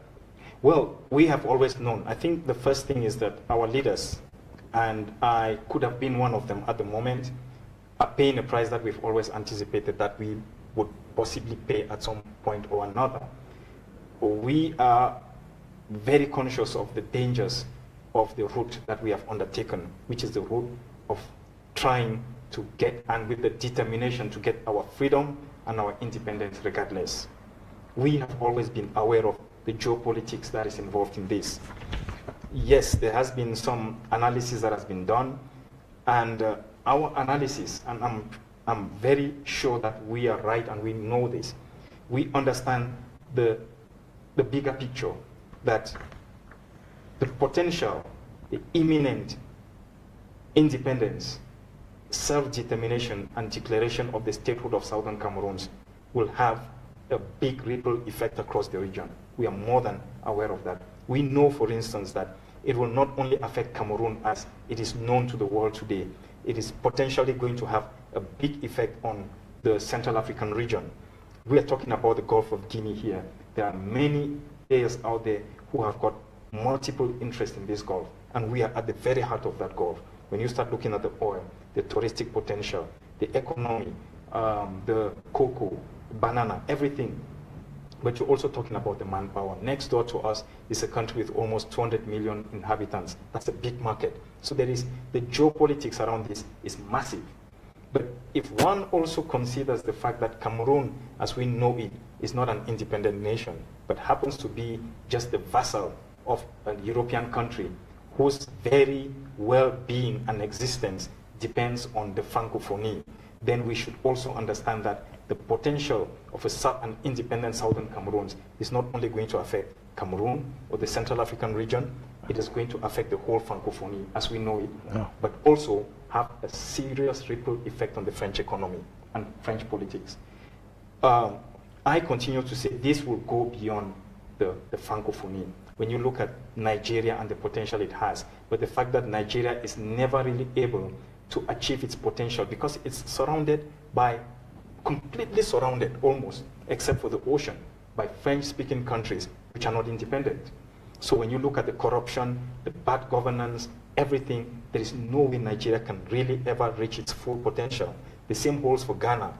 Well, we have always known. I think the first thing is that our leaders, and I could have been one of them at the moment, are paying a price that we've always anticipated that we would possibly pay at some point or another. We are very conscious of the dangers of the route that we have undertaken, which is the route of trying to get, and with the determination to get our freedom and our independence regardless. We have always been aware of the geopolitics that is involved in this. Yes, there has been some analysis that has been done, and our analysis, and I'm very sure that we are right and we know this, we understand the bigger picture, that the potential, the imminent independence, self-determination and declaration of the statehood of Southern Cameroons will have a big ripple effect across the region. We are more than aware of that. We know, for instance, that it will not only affect Cameroon as it is known to the world today, it is potentially going to have a big effect on the Central African region. We are talking about the Gulf of Guinea here. There are many players out there who have got multiple interests in this Gulf, and we are at the very heart of that Gulf. When you start looking at the oil, the touristic potential, the economy, the cocoa, banana, everything. But you're also talking about the manpower. Next door to us is a country with almost 200 million inhabitants. That's a big market. So there is, the geopolitics around this is massive. But if one also considers the fact that Cameroon, as we know it, is not an independent nation, but happens to be just the vassal of a European country whose very well-being and existence depends on the Francophonie, then we should also understand that the potential of an independent Southern Cameroon is not only going to affect Cameroon or the Central African region, it is going to affect the whole Francophonie as we know it, but also have a serious ripple effect on the French economy and French politics. I continue to say this will go beyond the Francophonie. When you look at Nigeria and the potential it has, but the fact that Nigeria is never really able to achieve its potential because it's surrounded by, completely surrounded almost, except for the ocean, by French-speaking countries which are not independent. So when you look at the corruption, the bad governance, everything, there is no way Nigeria can really ever reach its full potential. The same holds for Ghana,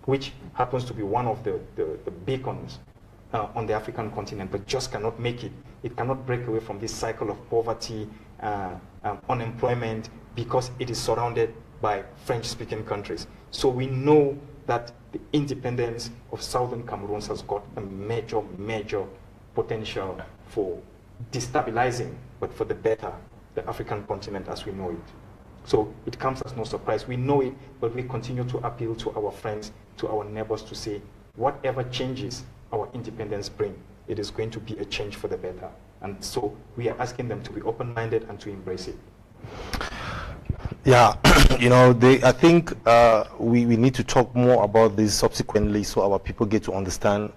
which happens to be one of the beacons on the African continent, but just cannot make it. It cannot break away from this cycle of poverty, unemployment, because it is surrounded by French-speaking countries. So we know that the independence of Southern Cameroon has got a major, major potential for destabilizing, but for the better, the African continent as we know it. So it comes as no surprise. We know it, but we continue to appeal to our friends, to our neighbors to say, whatever changes our independence bring, it is going to be a change for the better. And so we are asking them to be open-minded and to embrace it. Yeah, you know, I think we need to talk more about this subsequently so our people get to understand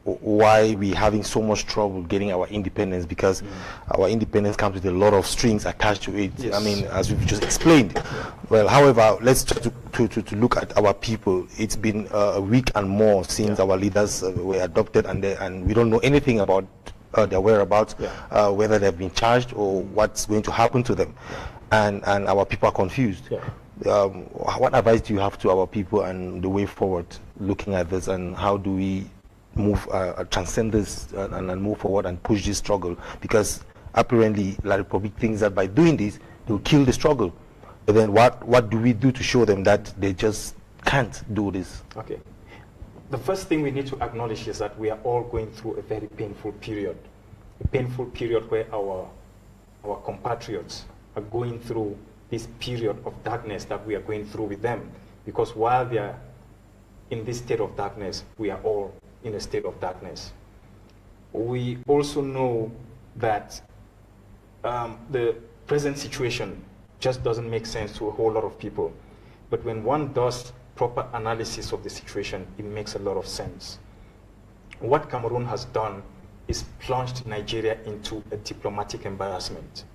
why we're having so much trouble getting our independence, because our independence comes with a lot of strings attached to it. Yes. I mean, as we've just explained. Well, however, let's try to look at our people. It's been a week and more since our leaders were adopted, and we don't know anything about their whereabouts, whether they've been charged or what's going to happen to them, and our people are confused. What advice do you have to our people and the way forward looking at this, and how do we move, transcend this and move forward and push this struggle? Because apparently La Republic thinks that by doing this, they'll kill the struggle. But then what do we do to show them that they just can't do this? Okay. The first thing we need to acknowledge is that we are all going through a very painful period. A painful period where our compatriots are going through this period of darkness that we are going through with them. Because while they are in this state of darkness, we are all in a state of darkness. We also know that the present situation just doesn't make sense to a whole lot of people. But when one does proper analysis of the situation, it makes a lot of sense. What Cameroon has done is plunged Nigeria into a diplomatic embarrassment.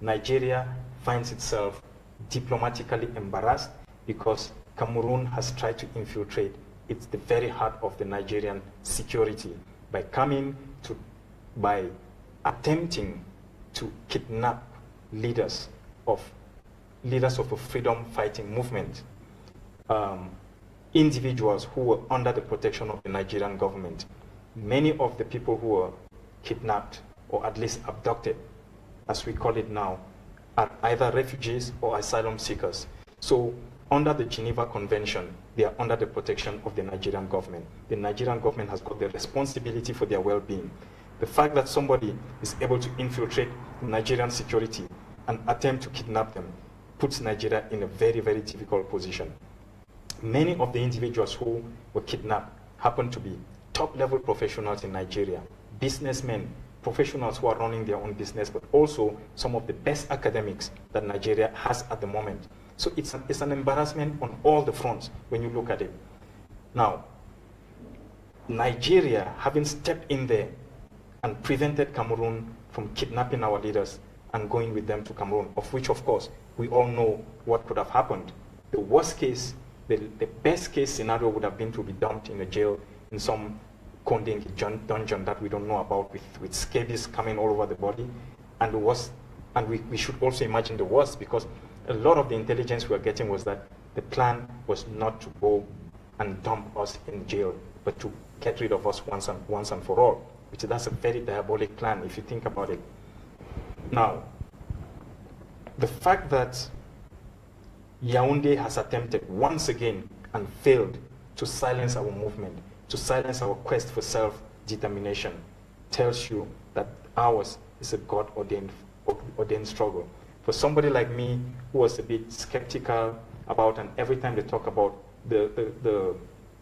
Nigeria finds itself diplomatically embarrassed because Cameroon has tried to infiltrate it's the very heart of the Nigerian security by attempting to kidnap leaders of a freedom fighting movement, individuals who were under the protection of the Nigerian government. Many of the people who were kidnapped, or at least abducted, as we call it now, are either refugees or asylum seekers. So under the Geneva Convention, they are under the protection of the Nigerian government. The Nigerian government has got the responsibility for their well-being. The fact that somebody is able to infiltrate Nigerian security and attempt to kidnap them puts Nigeria in a very, very difficult position. Many of the individuals who were kidnapped happen to be top-level professionals in Nigeria, businessmen, professionals who are running their own business, but also some of the best academics that Nigeria has at the moment. So it's an embarrassment on all the fronts when you look at it. Now, Nigeria, having stepped in there and prevented Cameroon from kidnapping our leaders and going with them to Cameroon, of which, of course, we all know what could have happened. The worst case, the best case scenario would have been to be dumped in a jail in some Konding dungeon that we don't know about, with scabies coming all over the body. And the worst, and we should also imagine the worst, because a lot of the intelligence we were getting was that the plan was not to go and dump us in jail, but to get rid of us once and for all, which that's a very diabolic plan if you think about it. Now, the fact that Yaoundé has attempted once again and failed to silence our movement, to silence our quest for self-determination, tells you that ours is a God-ordained struggle. For somebody like me, who was a bit skeptical about, and every time they talk about the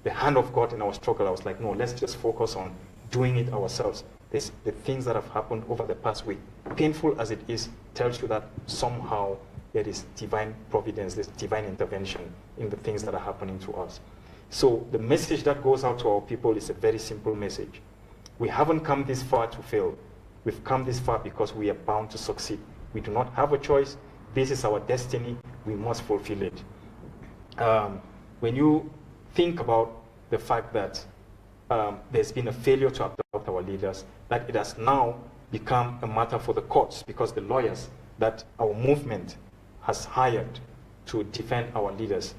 hand of God in our struggle, I was like, no, let's just focus on doing it ourselves. The things that have happened over the past week, painful as it is, tells you that somehow there is divine providence, there's divine intervention in the things that are happening to us. So the message that goes out to our people is a very simple message. We haven't come this far to fail. We've come this far because we are bound to succeed. We do not have a choice. This is our destiny. We must fulfill it. When you think about the fact that there's been a failure to adopt our leaders, that it has now become a matter for the courts, because the lawyers that our movement has hired to defend our leaders,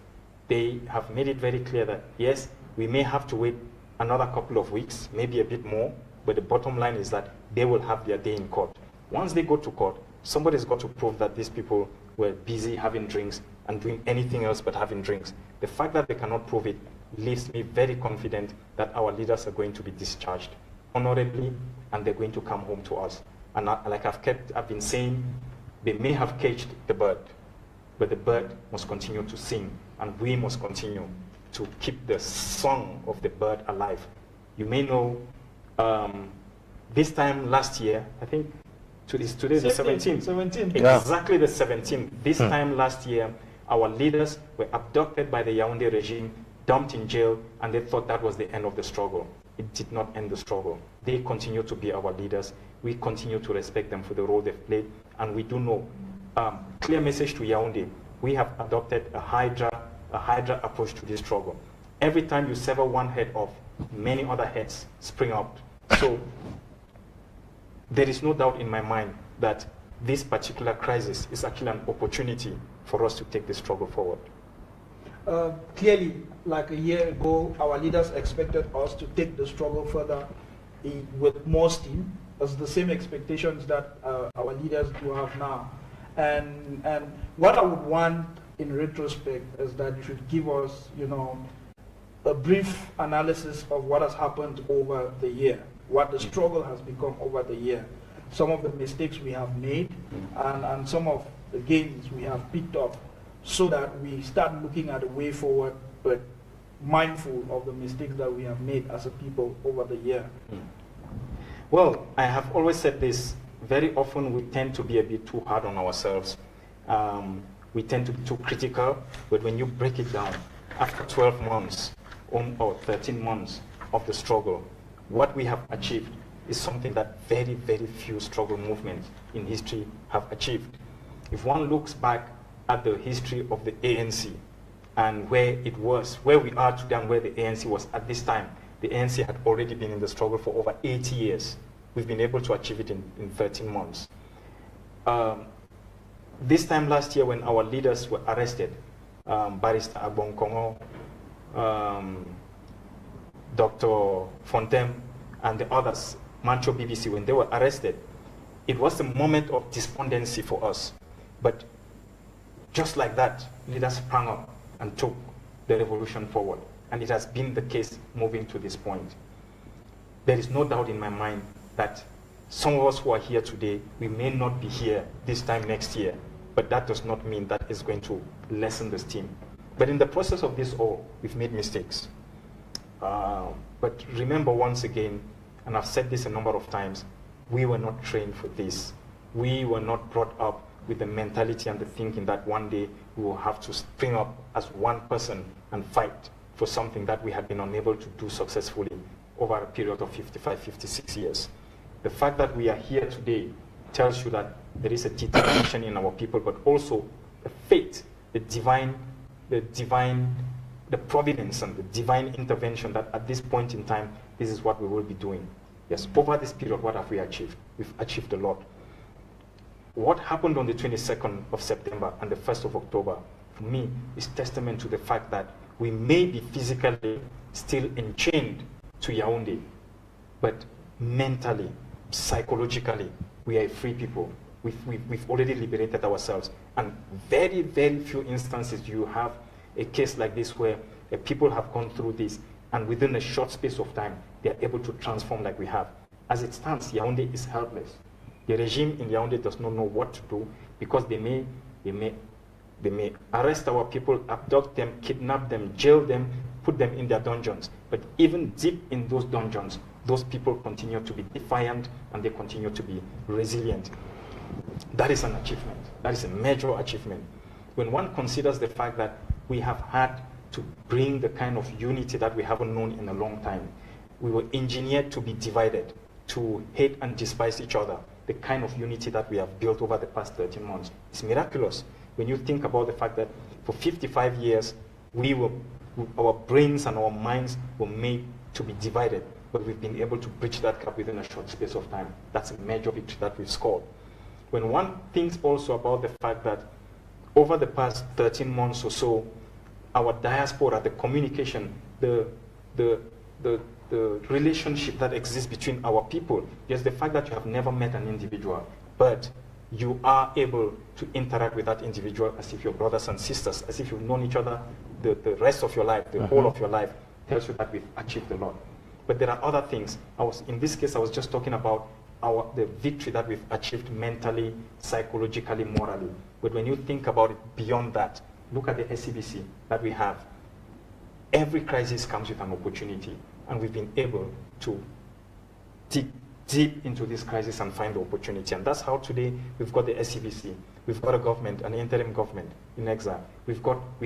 they have made it very clear that, yes, we may have to wait another couple of weeks, maybe a bit more, but the bottom line is that they will have their day in court. Once they go to court, somebody's got to prove that these people were busy having drinks and doing anything else but having drinks. The fact that they cannot prove it leaves me very confident that our leaders are going to be discharged honorably, and they're going to come home to us. And like I've been saying, they may have caged the bird, but the bird must continue to sing, and we must continue to keep the song of the bird alive. You may know, this time last year, I think today is the 17th. 17th. Exactly the 17th. This time last year, our leaders were abducted by the Yaoundé regime, dumped in jail, and they thought that was the end of the struggle. It did not end the struggle. They continue to be our leaders. We continue to respect them for the role they've played, and we do know, clear message to Yaoundé, we have adopted a Hydra approach to this struggle. Every time you sever one head off, many other heads spring up. So there is no doubt in my mind that this particular crisis is actually an opportunity for us to take the struggle forward. Clearly, like a year ago, our leaders expected us to take the struggle further with more steam. It's the same expectations that our leaders do have now. And what I would want in retrospect is that you should give us, a brief analysis of what has happened over the year, what the struggle has become over the year, some of the mistakes we have made, and some of the gains we have picked up, so that we start looking at a way forward, but mindful of the mistakes that we have made as a people over the year. Well, I have always said this. Very often we tend to be a bit too hard on ourselves. We tend to be too critical, but when you break it down, after 12 months or 13 months of the struggle, what we have achieved is something that very, very few struggle movements in history have achieved. If one looks back at the history of the ANC and where it was, where we are today and where the ANC was at this time, the ANC had already been in the struggle for over 80 years. We've been able to achieve it in 13 months. This time last year when our leaders were arrested, Barrister Agbonkongo, Dr. Fontem, and the others, Mancho BBC, when they were arrested, it was a moment of despondency for us. But just like that, leaders sprang up and took the revolution forward. And it has been the case moving to this point. There is no doubt in my mind that some of us who are here today, we may not be here this time next year, but that does not mean that it's going to lessen the steam. But in the process of this all, we've made mistakes. But remember once again, and I've said this a number of times, we were not trained for this. We were not brought up with the mentality and the thinking that one day we will have to spring up as one person and fight for something that we had been unable to do successfully over a period of 55, 56 years. The fact that we are here today tells you that there is a determination in our people, but also the faith, the providence and the divine intervention that at this point in time, this is what we will be doing. Yes, over this period, what have we achieved? We've achieved a lot. What happened on the 22nd of September and the 1st of October, for me, is testament to the fact that we may be physically still enchained to Yaoundé, but mentally, psychologically, we are a free people. We've already liberated ourselves. And very, very few instances you have a case like this where people have gone through this and within a short space of time, they are able to transform like we have. As it stands, Yaoundé is helpless. The regime in Yaoundé does not know what to do because they may arrest our people, abduct them, kidnap them, jail them, put them in their dungeons. But even deep in those dungeons, those people continue to be defiant and they continue to be resilient. That is an achievement. That is a major achievement. When one considers the fact that we have had to bring the kind of unity that we haven't known in a long time, we were engineered to be divided, to hate and despise each other. The kind of unity that we have built over the past 13 months is miraculous. When you think about the fact that for 55 years, our brains and our minds were made to be divided, but we've been able to bridge that gap within a short space of time. That's a major victory that we've scored. When one thinks also about the fact that over the past 13 months or so, our diaspora, the communication, the relationship that exists between our people, yes, the fact that you have never met an individual, but you are able to interact with that individual as if you're brothers and sisters, as if you've known each other the rest of your life, the whole of your life, tells you that we've achieved a lot. But there are other things. In this case, I was just talking about the victory that we've achieved mentally, psychologically, morally. But when you think about it beyond that, look at the SCBC that we have. Every crisis comes with an opportunity, and we've been able to dig deep into this crisis and find the opportunity. And that's how today we've got the SCBC. We've got a government, an interim government in exile. We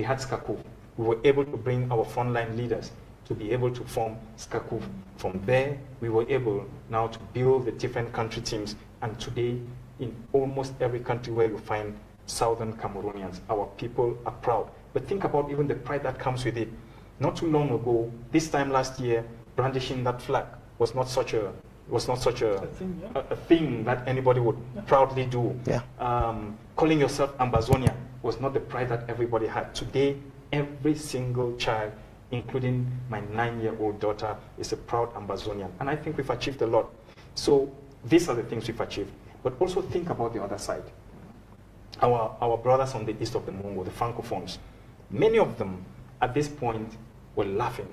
had SCACUV. We were able to bring our frontline leaders to be able to form SCACUV. From there, we were able now to build the different country teams. And today, in almost every country where you find Southern Cameroonians, our people are proud. But think about even the pride that comes with it. Not too long ago, this time last year, brandishing that flag was not such a It was not such a thing, yeah. a thing that anybody would proudly do. Yeah. Calling yourself Ambazonian was not the pride that everybody had. Today, every single child, including my 9-year-old daughter, is a proud Ambazonian. And I think we've achieved a lot. So these are the things we've achieved. But also think about the other side. Our brothers on the east of the Mungo, the Francophones, many of them at this point were laughing.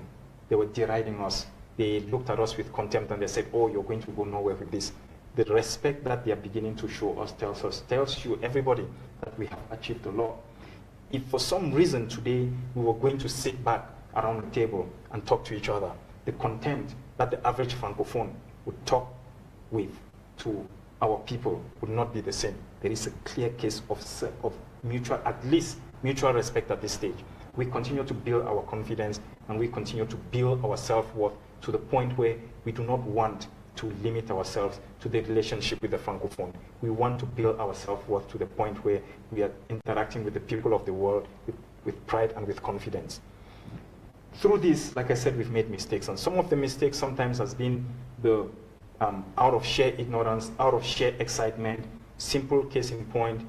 They were deriding us. They looked at us with contempt and they said, oh, you're going to go nowhere with this. The respect that they are beginning to show us tells you, everybody, that we have achieved a lot. If for some reason today we were going to sit back around the table and talk to each other, the contempt that the average Francophone would talk with to our people would not be the same. There is a clear case of mutual, at least mutual respect at this stage. We continue to build our confidence and we continue to build our self-worth to the point where we do not want to limit ourselves to the relationship with the Francophone. We want to build our self-worth to the point where we are interacting with the people of the world with pride and with confidence. Through this, like I said, we've made mistakes, and some of the mistakes sometimes has been the out of sheer ignorance, out of sheer excitement. Simple case in point,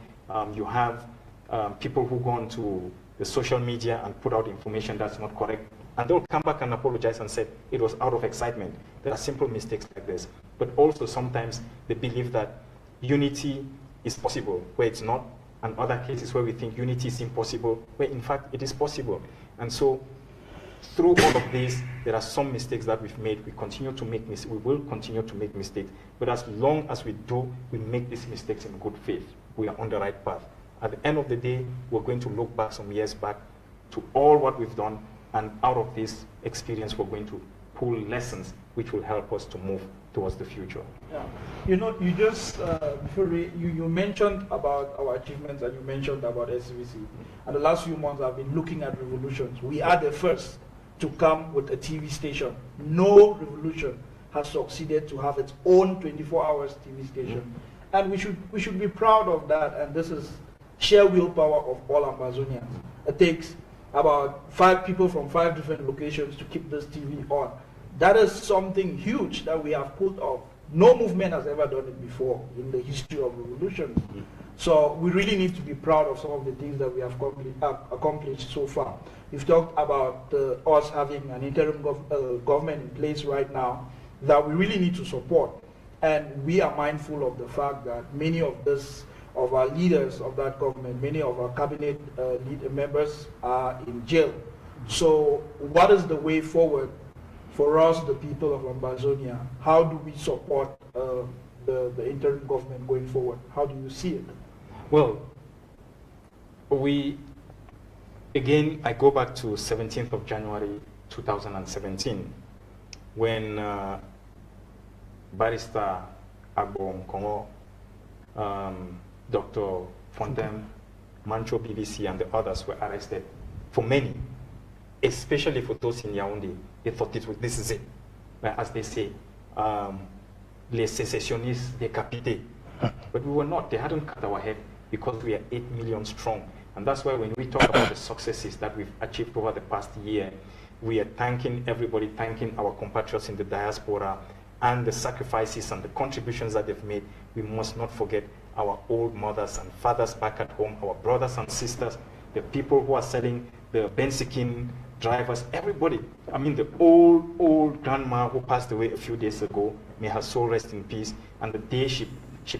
you have people who go onto the social media and put out information that's not correct, and they'll come back and apologize and say it was out of excitement. There are simple mistakes like this. But also sometimes they believe that unity is possible where it's not, and other cases where we think unity is impossible, where in fact it is possible. And so through all of this, there are some mistakes that we've made. We continue to make mistakes. We will continue to make mistakes. But as long as we do, we make these mistakes in good faith. We are on the right path. At the end of the day, we're going to look back some years back to all what we've done, and out of this experience, we're going to pull lessons which will help us to move towards the future. Yeah. You know, you just, before you mentioned about our achievements and you mentioned about SVC. And the last few months I've been looking at revolutions. We are the first to come with a TV station. No revolution has succeeded to have its own 24 hours TV station. And we should be proud of that, and this is sheer willpower of all Ambazonians. It takes about 5 people from 5 different locations to keep this TV on. That is something huge that we have pulled off. No movement has ever done it before in the history of revolutions. So we really need to be proud of some of the things that we have accomplished so far. We've talked about us having an interim government in place right now that we really need to support. And we are mindful of the fact that many of our leaders of that government, many of our cabinet members are in jail. So what is the way forward for us, the people of Ambazonia? How do we support the interim government going forward? How do you see it? Well, again, I go back to 17th of January 2017, when Barrister Agbon Kongo, Dr. Fontem, Mancho BBC, and the others were arrested. For many, especially for those in Yaoundé, they thought this is it. But as they say, les sécessionnistes décapités. But we were not. They hadn't cut our head because we are 8 million strong. And that's why when we talk about the successes that we've achieved over the past year, we are thanking everybody, thanking our compatriots in the diaspora, and the sacrifices and the contributions that they've made. We must not forget our old mothers and fathers back at home, our brothers and sisters, the people who are selling the Bensikin drivers, everybody. I mean, the old grandma who passed away a few days ago, may her soul rest in peace, and the day she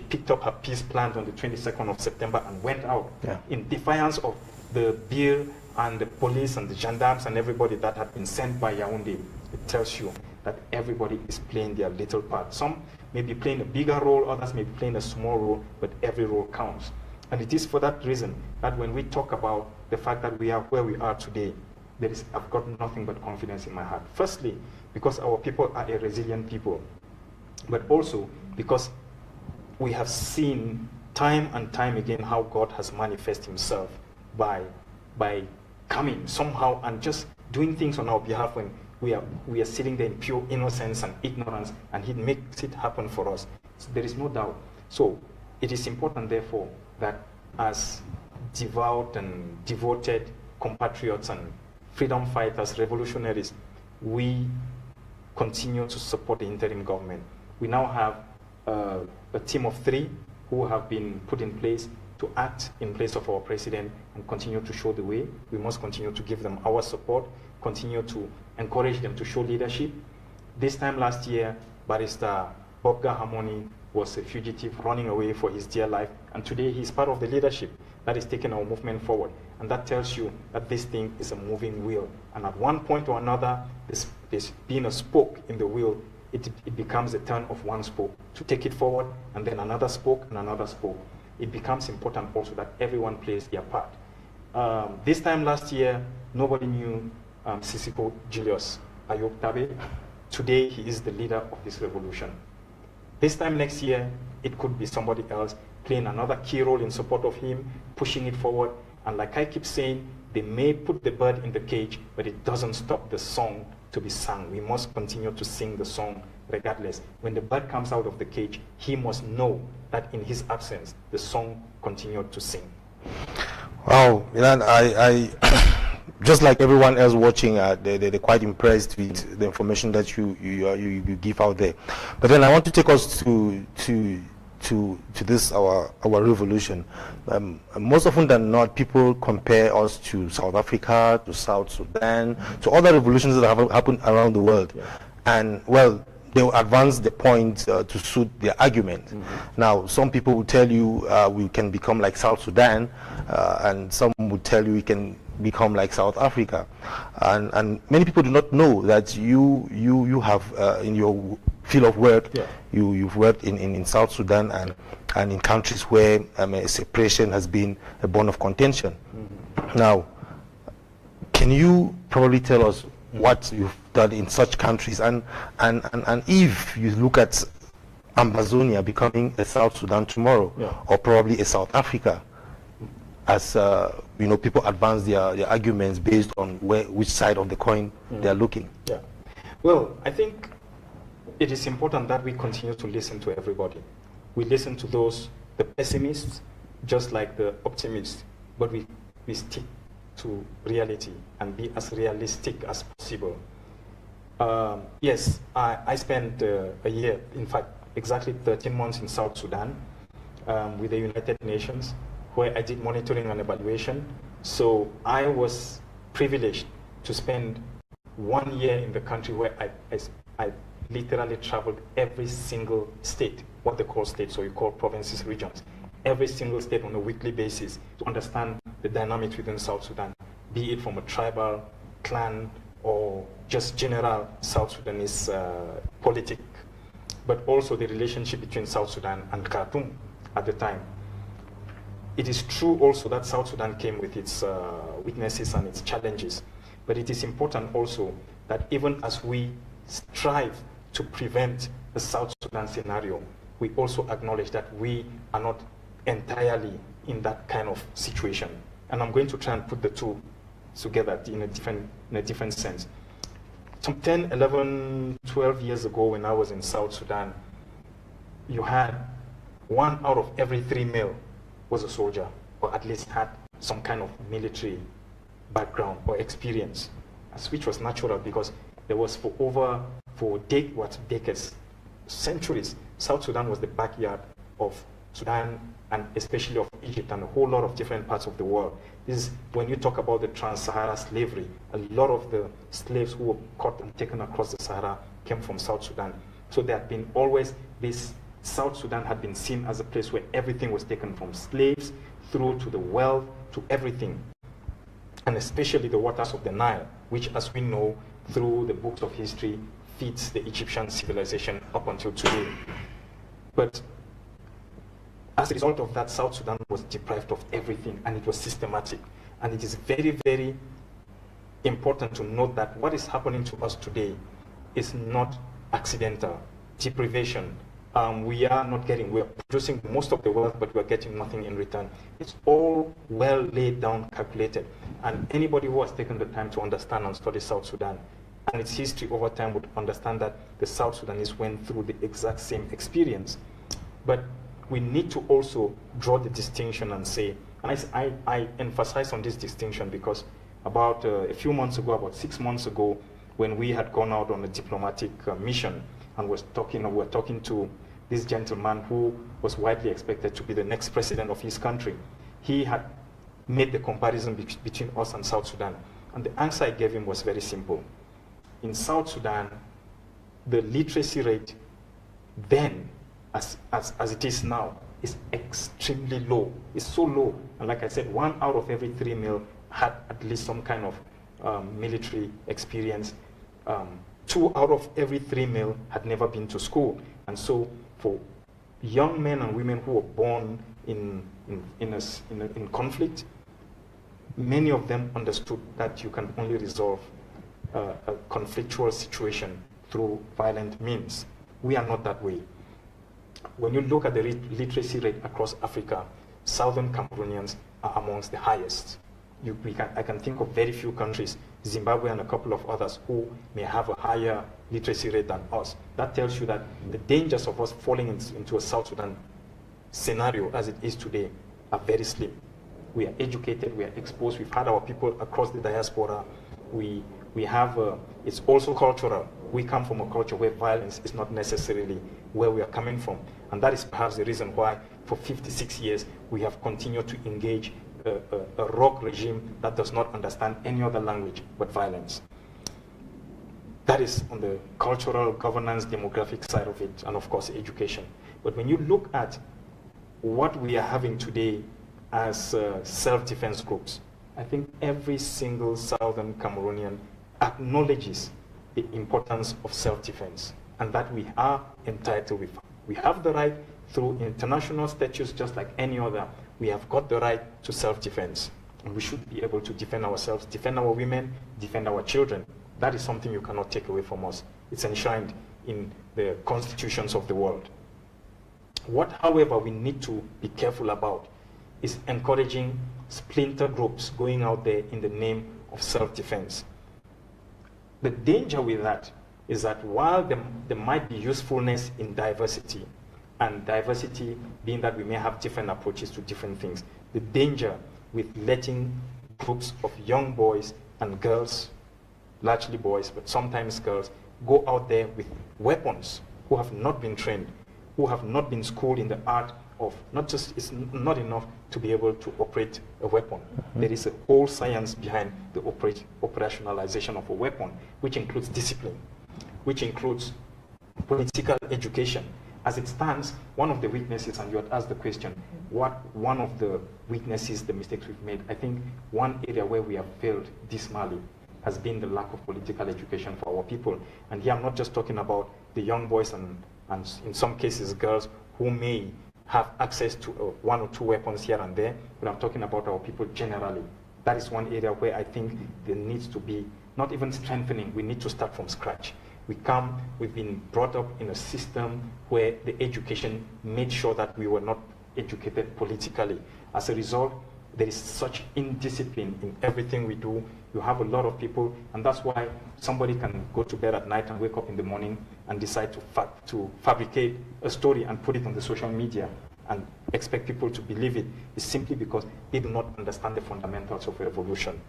picked up her peace plant on the 22nd of September and went out in defiance of the bill and the police and the gendarmes and everybody that had been sent by Yaoundé. It tells you that everybody is playing their little part. Some may be playing a bigger role, others may be playing a small role, but every role counts. And it is for that reason that when we talk about the fact that we are where we are today, I've got nothing but confidence in my heart. Firstly, because our people are a resilient people, but also because we have seen time and time again how God has manifested himself by coming somehow and just doing things on our behalf when we are sitting there in pure innocence and ignorance, and he makes it happen for us. So there is no doubt. So it is important, therefore, that as devout and devoted compatriots and freedom fighters, revolutionaries, we continue to support the interim government. We now have a team of 3 who have been put in place to act in place of our president and continue to show the way. We must continue to give them our support, continue to encourage them to show leadership. This time last year, Barrister Bob Gahamoni was a fugitive running away for his dear life, and today he's part of the leadership that is taking our movement forward. And that tells you that this thing is a moving wheel. And at one point or another, this being a spoke in the wheel, it becomes a turn of one spoke to take it forward, and then another spoke and another spoke. It becomes important also that everyone plays their part. This time last year, nobody knew Sisiko Julius Ayub Tabe. Today, he is the leader of this revolution. This time next year, it could be somebody else playing another key role in support of him, pushing it forward. And like I keep saying, they may put the bird in the cage, but it doesn't stop the song to be sung. We must continue to sing the song regardless. When the bird comes out of the cage, he must know that in his absence, the song continued to sing. Wow, I just like everyone else watching, they're quite impressed with the information that you give out there. But then I want to take us to this our revolution. Most often than not, people compare us to South Africa, to South Sudan, to other revolutions that have happened around the world. Yeah. And well, they will advance the point to suit their argument. Mm-hmm. Now, some people will tell you we can become like South Sudan, and some would tell you we can become like South Africa. And many people do not know that you have in your field of work, yeah, you've worked in South Sudan and in countries where separation has been a bone of contention. Mm-hmm. Now, can you probably tell us what you've done in such countries, and if you look at Amazonia becoming a South Sudan tomorrow, yeah, or probably a South Africa, as people advance their arguments based on which side of the coin they're looking. Yeah. Well, I think it is important that we continue to listen to everybody. We listen to the pessimists, just like the optimists, but we stick to reality and be as realistic as possible. Yes, I spent a year, in fact, exactly 13 months in South Sudan with the United Nations, where I did monitoring and evaluation. So I was privileged to spend 1 year in the country where I literally traveled every single state, what they call states, or you call provinces, regions, every single state on a weekly basis to understand the dynamics within South Sudan, be it from a tribal, clan, or just general South Sudanese politic, but also the relationship between South Sudan and Khartoum at the time. It is true also that South Sudan came with its weaknesses and its challenges, but it is important also that even as we strive to prevent the South Sudan scenario, we also acknowledge that we are not entirely in that kind of situation. And I'm going to try and put the two together in a different sense. Some 10, 11, 12 years ago when I was in South Sudan, you had 1 out of every 3 male was a soldier, or at least had some kind of military background or experience, which was natural because there was for decades, centuries, South Sudan was the backyard of Sudan and especially of Egypt and a whole lot of different parts of the world. This is when you talk about the trans-Sahara slavery, a lot of the slaves who were caught and taken across the Sahara came from South Sudan. So there had been always this, South Sudan had been seen as a place where everything was taken, from slaves through to the wealth, to everything. And especially the waters of the Nile, which, as we know through the books of history, feeds the Egyptian civilization up until today. But as a result of that, South Sudan was deprived of everything, and it was systematic. And it is very, very important to note that what is happening to us today is not accidental. Deprivation. We are producing most of the wealth, but we're getting nothing in return. It's all well laid down, calculated. And anybody who has taken the time to understand and study South Sudan and its history over time would understand that the South Sudanese went through the exact same experience. But we need to also draw the distinction and say, and I emphasize on this distinction because about a few months ago, about 6 months ago, when we had gone out on a diplomatic mission, and we're talking to this gentleman who was widely expected to be the next president of his country. He had made the comparison between us and South Sudan. And the answer I gave him was very simple. In South Sudan, the literacy rate then, as it is now, is extremely low. It's so low. And like I said, 1 out of every 3 male had at least some kind of military experience. 2 out of every 3 male had never been to school. And so for young men and women who were born in conflict, many of them understood that you can only resolve a conflictual situation through violent means. We are not that way. When you look at the literacy rate across Africa, Southern Cameroonians are amongst the highest. I can think of very few countries, Zimbabwe and a couple of others, who may have a higher literacy rate than us. That tells you that the dangers of us falling into a South Sudan scenario as it is today are very slim. We are educated, we are exposed, we've had our people across the diaspora. We have, it's also cultural. We come from a culture where violence is not necessarily where we are coming from. And that is perhaps the reason why for 56 years we have continued to engage a rogue regime that does not understand any other language but violence. That is on the cultural, governance, demographic side of it, and of course education. But when you look at what we are having today as self-defense groups, I think every single Southern Cameroonian acknowledges the importance of self-defense and that we are entitled with. We have the right through international statutes just like any other. We have got the right to self-defense, and we should be able to defend ourselves, defend our women, defend our children. That is something you cannot take away from us. It's enshrined in the constitutions of the world. What, however, we need to be careful about is encouraging splinter groups going out there in the name of self-defense. The danger with that is that while there might be usefulness in diversity, and diversity being that we may have different approaches to different things, the danger with letting groups of young boys and girls, largely boys, but sometimes girls, go out there with weapons, who have not been trained, who have not been schooled in the art of, it's not enough to be able to operate a weapon. There is a whole science behind the operationalization of a weapon, which includes discipline, which includes political education. As it stands, one of the weaknesses, and you had asked the question, what one of the weaknesses, the mistakes we've made, I think one area where we have failed dismally has been the lack of political education for our people. And here I'm not just talking about the young boys and in some cases girls who may have access to 1 or 2 weapons here and there, but I'm talking about our people generally. That is one area where I think there needs to be, not even strengthening, we need to start from scratch. We've been brought up in a system where the education made sure that we were not educated politically. As a result, there is such indiscipline in everything we do. You have a lot of people, and that's why somebody can go to bed at night and wake up in the morning and decide to fabricate a story and put it on the social media and expect people to believe it. Is simply because they do not understand the fundamentals of revolution.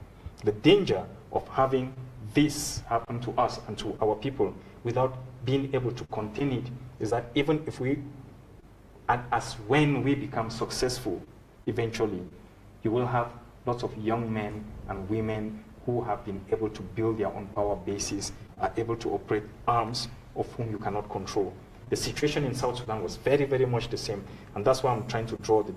The danger of having this happen to us and to our people without being able to contain it is that even if when we become successful, eventually, you will have lots of young men and women who have been able to build their own power bases, are able to operate arms of whom you cannot control. The situation in South Sudan was very, very much the same, and that's why I'm trying to draw the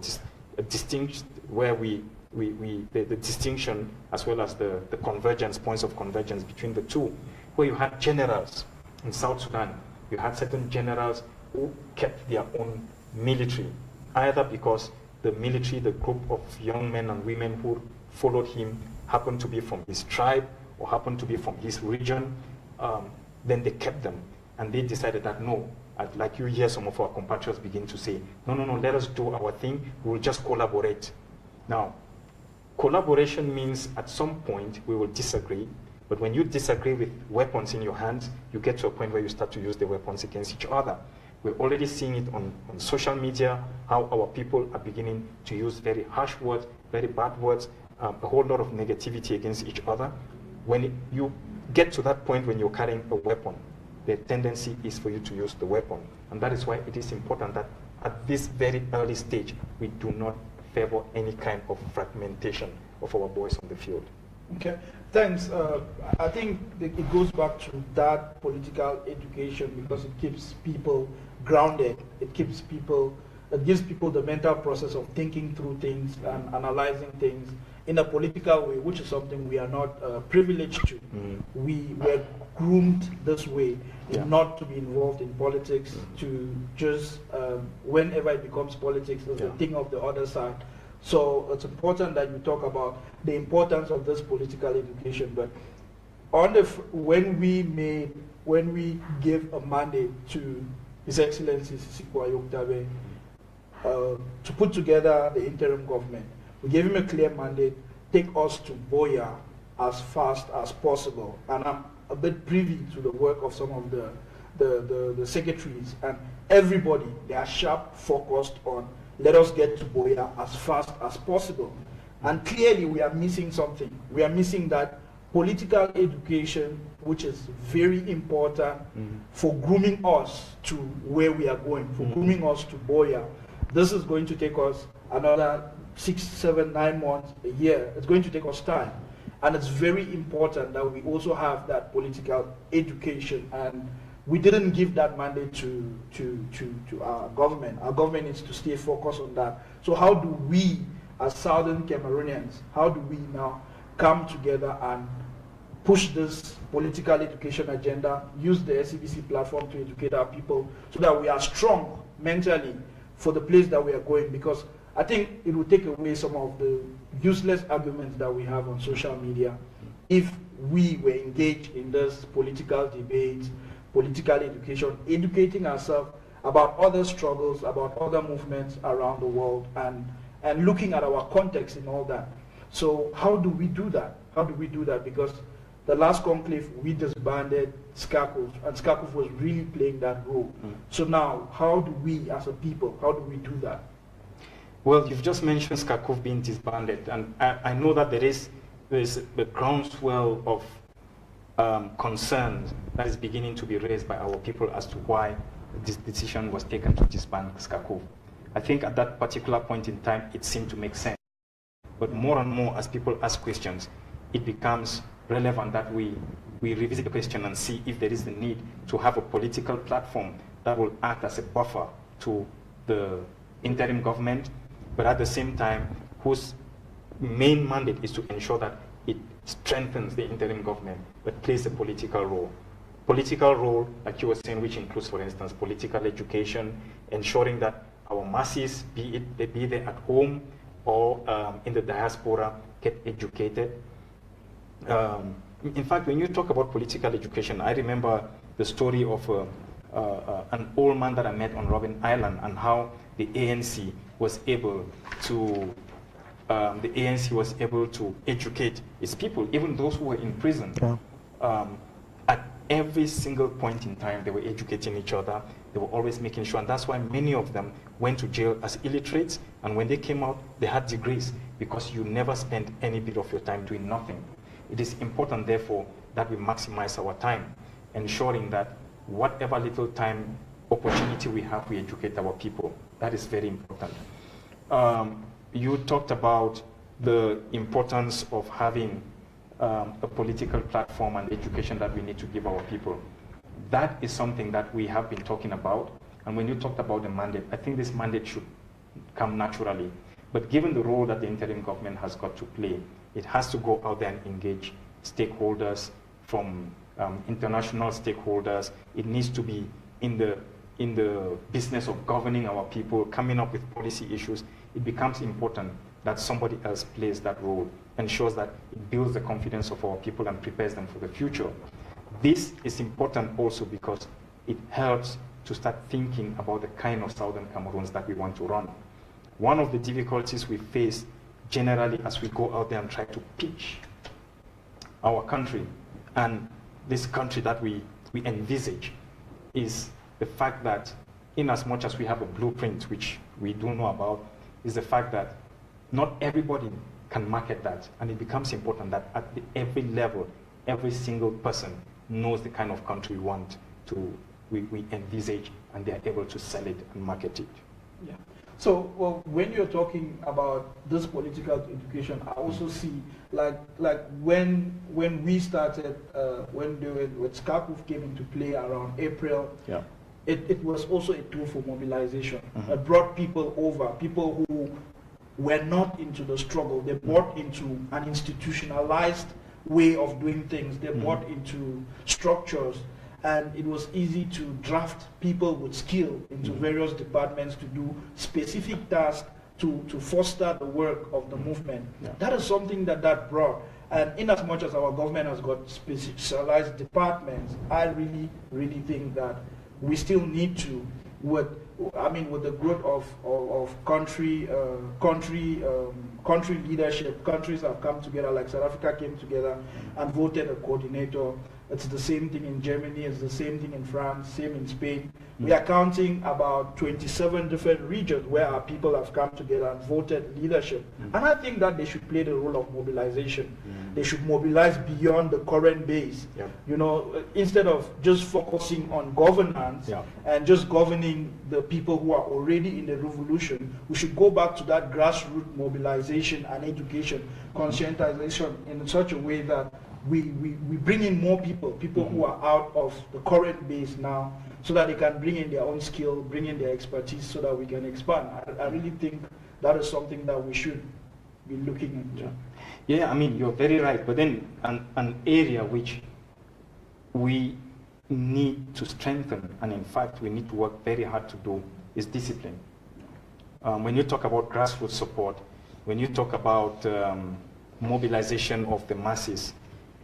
distinction where the distinction as well as the convergence, points of convergence between the two, where you had generals in South Sudan. You had certain generals who kept their own military, either because the military, the group of young men and women who followed him happened to be from his tribe or happened to be from his region, then they kept them. And they decided that no, like you hear some of our compatriots begin to say, no, let us do our thing, we'll just collaborate. Now, collaboration means at some point we will disagree, but when you disagree with weapons in your hands, you get to a point where you start to use the weapons against each other. We're already seeing it on social media, how our people are beginning to use very harsh words, very bad words, a whole lot of negativity against each other. When you get to that point when you're carrying a weapon, the tendency is for you to use the weapon. And that is why it is important that at this very early stage, we do not favor any kind of fragmentation of our boys on the field. Okay, thanks. I think it goes back to that political education because it keeps people grounded. It gives people the mental process of thinking through things and analyzing things in a political way, which is something we are not privileged to. We were groomed this way, not to be involved in politics, to just, whenever it becomes politics, it's the thing of the other side. So it's important that you talk about the importance of this political education. But on the when we gave a mandate to His Excellency Sisikwa Yoktabe to put together the interim government, we gave him a clear mandate: take us to Boya as fast as possible. And I'm a bit privy to the work of some of the secretaries, and everybody, they are sharp, focused on let us get to Boya as fast as possible. And clearly we are missing something. We are missing that political education, which is very important for grooming us to where we are going, for grooming us to Boya. This is going to take us another 6, 7, 9 months, a year. It's going to take us time. And it's very important that we also have that political education. And we didn't give that mandate to our government. Our government needs to stay focused on that. So how do we, as Southern Cameroonians, how do we now come together and push this political education agenda, use the SCBC platform to educate our people so that we are strong mentally for the place that we are going? Because I think it will take away some of the useless arguments that we have on social media if we were engaged in this political debate, political education, educating ourselves about other struggles, about other movements around the world, and looking at our context in all that. So how do we do that? How do we do that? Because the last conclave, we disbanded SCACUF, and SCACUF was really playing that role. So now, how do we, as a people, how do we do that? Well, you've just mentioned SCACUF being disbanded, and I know that there is a groundswell of concerns that is beginning to be raised by our people as to why this decision was taken to disband SCACUF. I think at that particular point in time, it seemed to make sense. But more and more, as people ask questions, it becomes relevant that we revisit the question and see if there is the need to have a political platform that will act as a buffer to the interim government, but at the same time, whose main mandate is to ensure that it strengthens the interim government, but plays a political role. Political role, like you were saying, which includes, for instance, political education, ensuring that our masses, be they at home or in the diaspora, get educated. In fact, when you talk about political education, I remember the story of an old man that I met on Robben Island, and how the ANC was able to educate its people, even those who were in prison. At every single point in time, they were educating each other. They were always making sure, and that's why many of them went to jail as illiterates, and when they came out, they had degrees, because you never spend any bit of your time doing nothing. It is important, therefore, that we maximize our time, ensuring that whatever little time, opportunity we have, we educate our people. That is very important. You talked about the importance of having a political platform and education that we need to give our people. That is something that we have been talking about. And when you talked about the mandate, I think this mandate should come naturally. But given the role that the interim government has got to play, it has to go out there and engage stakeholders from international stakeholders. It needs to be in the business of governing our people, coming up with policy issues. It becomes important that somebody else plays that role, ensures that it builds the confidence of our people and prepares them for the future. This is important also because it helps to start thinking about the kind of Southern Cameroons that we want to run. One of the difficulties we face generally as we go out there and try to pitch our country and this country that we envisage is the fact that, in as much as we have a blueprint, which we do know about, is the fact that not everybody can market that, and it becomes important that at every level, every single person knows the kind of country we want we envisage, and they are able to sell it and market it. Yeah. So, well, when you're talking about this political education, I also see like when we started, when SCAPUF came into play around April, Yeah. it was also a tool for mobilization. It brought people over, people who were not into the struggle. They brought into an institutionalized way of doing things. They brought into structures, and it was easy to draft people with skill into various departments to do specific tasks to foster the work of the movement. Yeah. That is something that brought. And in as much as our government has got specialized departments, I really think that we still need to, with the growth of country leadership, countries have come together, like South Africa came together and voted a coordinator. It's the same thing in Germany, it's the same thing in France, same in Spain. We are counting about 27 different regions where our people have come together and voted leadership. And I think that they should play the role of mobilization. They should mobilize beyond the current base. Yep. You know, instead of just focusing on governance and just governing the people who are already in the revolution, we should go back to that grassroots mobilization and education, conscientization in such a way that we bring in more people who are out of the current base now, so that they can bring in their own skill, bring in their expertise, so that we can expand. I really think that is something that we should be looking into. Yeah, I mean, you're very right. But then an area which we need to strengthen, and in fact we need to work very hard to do, is discipline. When you talk about grassroots support, when you talk about mobilization of the masses,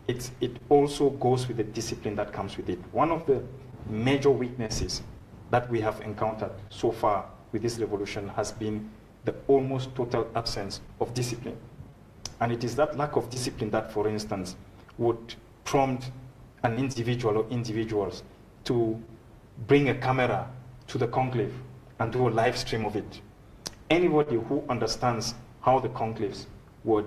it also goes with the discipline that comes with it. One of the major weaknesses that we have encountered so far with this revolution has been the almost total absence of discipline. And it is that lack of discipline that, for instance, would prompt an individual or individuals to bring a camera to the conclave and do a live stream of it. Anybody who understands how the conclaves were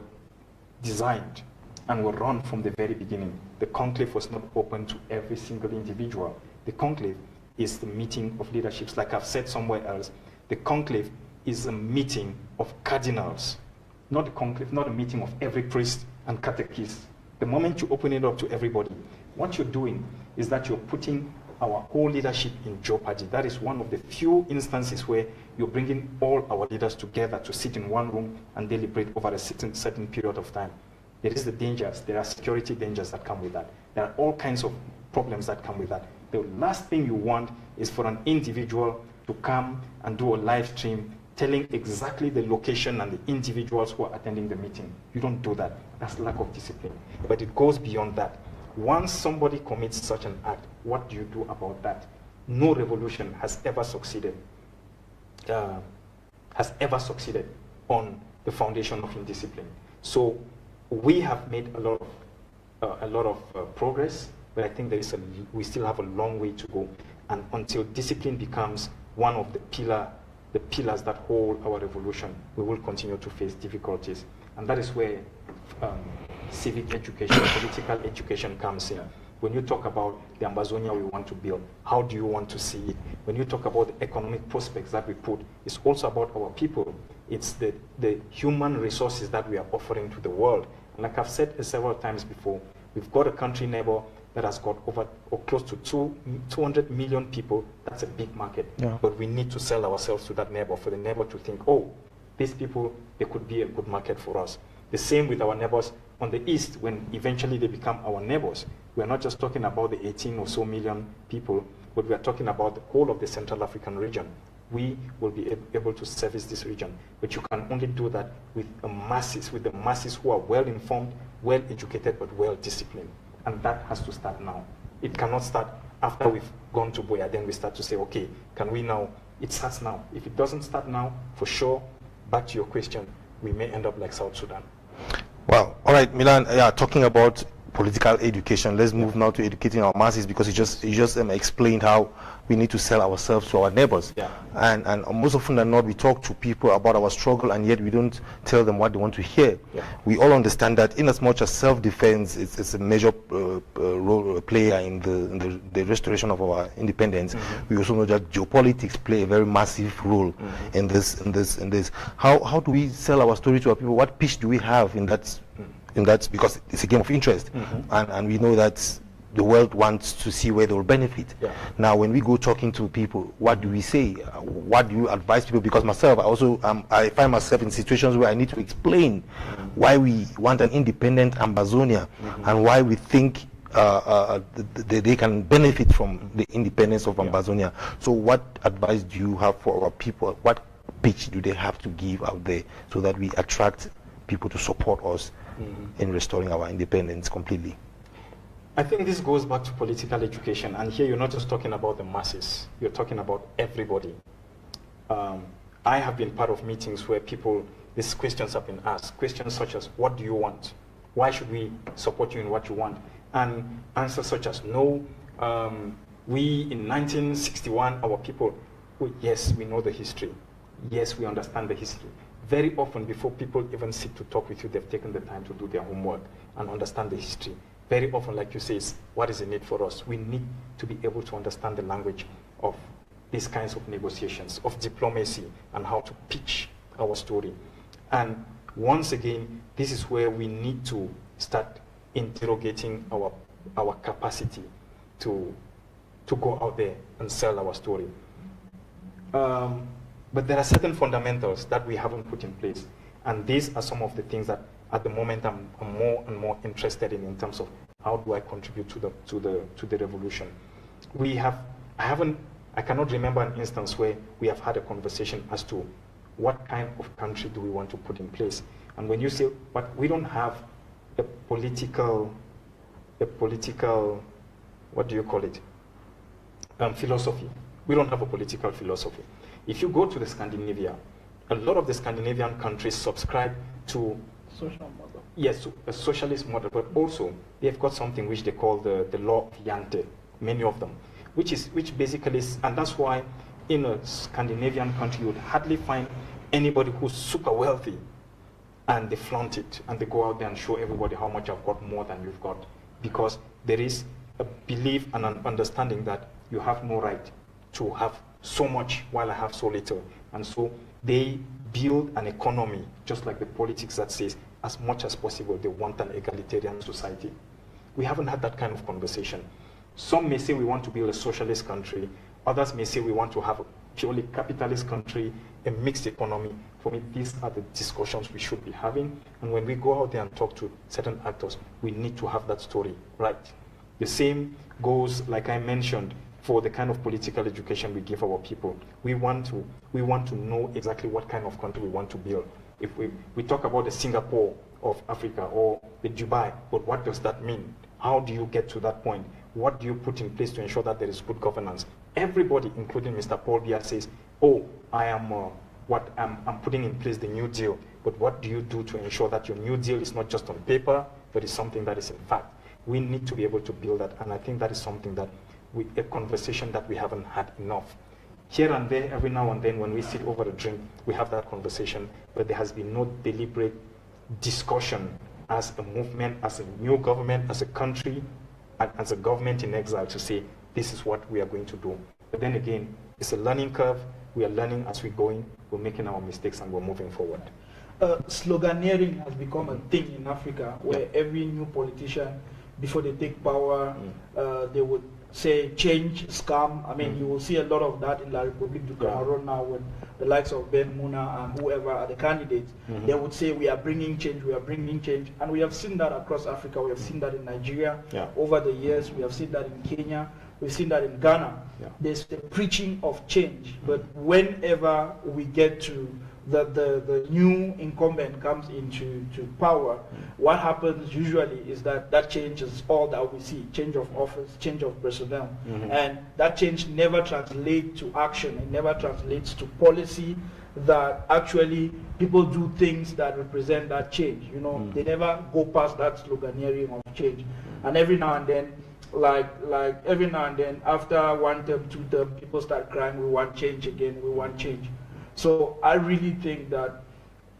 designed and were run from the very beginning, the conclave was not open to every single individual. The conclave is the meeting of leaderships. Like I've said somewhere else, the conclave is a meeting of cardinals, not the conclave, not a meeting of every priest and catechist. The moment you open it up to everybody, what you're doing is that you're putting our whole leadership in jeopardy. That is one of the few instances where you're bringing all our leaders together to sit in one room and deliberate over a certain period of time. There is the dangers. There are security dangers that come with that. There are all kinds of problems that come with that. The last thing you want is for an individual to come and do a live stream telling exactly the location and the individuals who are attending the meeting. You don't do that. That's lack of discipline. But it goes beyond that. Once somebody commits such an act, what do you do about that? No revolution has ever succeeded. On the foundation of indiscipline. So we have made a lot of progress, but I think we still have a long way to go. And until discipline becomes one of the pillars that hold our revolution, we will continue to face difficulties. And that is where civic education, political education comes in. When you talk about the Amazonia we want to build, how do you want to see it? When you talk about the economic prospects that we put, it's also about our people. It's the human resources that we are offering to the world. And like I've said several times before, we've got a country neighbor that has got over or close to 200 million people. That's a big market. Yeah. But we need to sell ourselves to that neighbor, for the neighbor to think, oh, these people, they could be a good market for us. The same with our neighbors on the east, when eventually they become our neighbors. We are not just talking about the 18 or so million people, but we are talking about the whole of the Central African region. We will be able to service this region. But you can only do that with the masses who are well-informed, well-educated, but well-disciplined. And that has to start now. It cannot start after we've gone to Boya, then we start to say, okay, can we now? It starts now. If it doesn't start now, for sure, back to your question, we may end up like South Sudan. Wow. All right, Milan, talking about political education. Let's move now to educating our masses, because he just explained how we need to sell ourselves to our neighbors. Yeah. And most often than not, we talk to people about our struggle, and yet we don't tell them what they want to hear. Yeah. We all understand that in as much as self-defense is a major role player in the restoration of our independence, we also know that geopolitics play a very massive role in this. How do we sell our story to our people? What pitch do we have in that? Because it's a game of interest, and we know that the world wants to see where they will benefit. Yeah. Now, when we go talking to people, what do we say? What do you advise people? Because myself, I find myself in situations where I need to explain why we want an independent Amazonia and why we think they can benefit from the independence of Amazonia. So what advice do you have for our people? What pitch do they have to give out there so that we attract people to support us in restoring our independence completely? I think this goes back to political education, and here you're not just talking about the masses, you're talking about everybody. I have been part of meetings where these questions have been asked, questions such as, what do you want? Why should we support you in what you want? And answers such as, no, we in 1961, our people, yes, we know the history. Yes, we understand the history. Very often, before people even sit to talk with you, they've taken the time to do their homework and understand the history. Very often, like you say, what is the need for us? We need to be able to understand the language of these kinds of negotiations, of diplomacy, and how to pitch our story. And once again, this is where we need to start interrogating our capacity to go out there and sell our story. But there are certain fundamentals that we haven't put in place. And these are some of the things that at the moment I'm more and more interested in terms of how do I contribute to the revolution. I cannot remember an instance where we have had a conversation as to what kind of country do we want to put in place. And when you say, but we don't have a political, what do you call it? Philosophy. We don't have a political philosophy. If you go to the Scandinavia, a lot of the Scandinavian countries subscribe to Social model. Yes, a socialist model, but also they've got something which they call the law of Jante, many of them, which basically is, and that's why in a Scandinavian country you would hardly find anybody who's super wealthy and they flaunt it and they go out there and show everybody how much I've got more than you've got, because there is a belief and an understanding that you have no right to have so much while I have so little. And so they build an economy, just like the politics that says, as much as possible, they want an egalitarian society. We haven't had that kind of conversation. Some may say we want to build a socialist country. Others may say we want to have a purely capitalist country, a mixed economy. For me, these are the discussions we should be having. And when we go out there and talk to certain actors, we need to have that story right. The same goes, like I mentioned, for the kind of political education we give our people. We want to know exactly what kind of country we want to build. If we talk about the Singapore of Africa or the Dubai, but what does that mean? How do you get to that point? What do you put in place to ensure that there is good governance? Everybody, including Mr. Paul Biya, says, oh, I'm putting in place the New Deal. But what do you do to ensure that your New Deal is not just on paper, but is something that is in fact? We need to be able to build that, and I think that is something that a conversation that we haven't had enough. Here and there, every now and then, when we sit over a drink, we have that conversation, but there has been no deliberate discussion as a movement, as a new government, as a country, and as a government in exile to say, this is what we are going to do. But then again, it's a learning curve. We are learning as we're going. We're making our mistakes and we're moving forward. Sloganeering has become a thing in Africa, where every new politician, before they take power, they would say change, scam. I mean, you will see a lot of that in La République du Cameroon now, when the likes of Ben Muna and whoever are the candidates, they would say we are bringing change, we are bringing change. And we have seen that across Africa. We have seen that in Nigeria over the years. We have seen that in Kenya. We've seen that in Ghana. There's the preaching of change. But whenever we get to the new incumbent comes into power, what happens usually is that change is all that we see. Change of office, change of personnel. And that change never translates to action. It never translates to policy that actually people do things that represent that change. You know, they never go past that sloganeering of change. And every now and then, every now and then, after one term, two term, people start crying, we want change again, we want change. So I really think that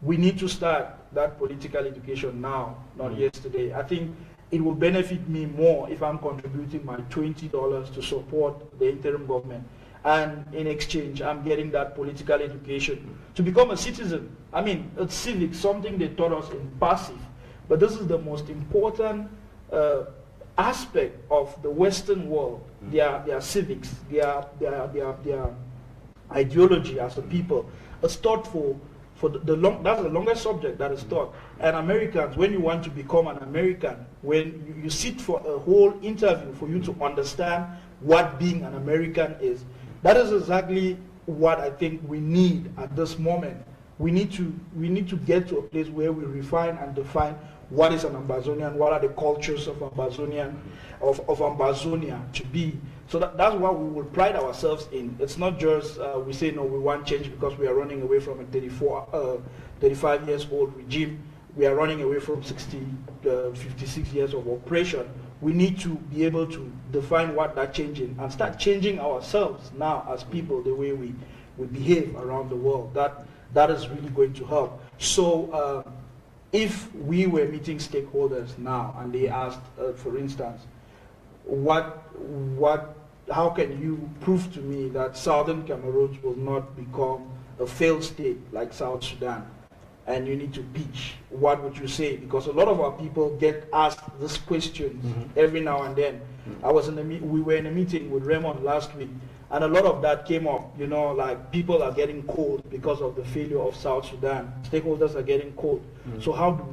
we need to start that political education now, not yesterday. I think it will benefit me more if I'm contributing my $20 to support the interim government. And in exchange, I'm getting that political education to become a citizen. I mean, it's civics, something they taught us in passive. But this is the most important aspect of the Western world, their civics, their ideology as a people. It's taught that's the longest subject that is taught. And Americans, when you want to become an American, when you sit for a whole interview for you to understand what being an American is, that is exactly what I think we need at this moment. We need to get to a place where we refine and define what is an Ambazonian, what are the cultures of Ambazonia to be. So that's what we will pride ourselves in. It's not just we say, no, we want change because we are running away from a 35 years old regime. We are running away from 56 years of oppression. We need to be able to define what that change is and start changing ourselves now as people, the way we behave around the world. That is really going to help. So if we were meeting stakeholders now and they asked, for instance, how can you prove to me that Southern Cameroon will not become a failed state like South Sudan? And you need to pitch. What would you say? Because a lot of our people get asked this question every now and then. We were in a meeting with Raymond last week, and a lot of that came up. You know, like people are getting cold because of the failure of South Sudan. Stakeholders are getting cold. So how do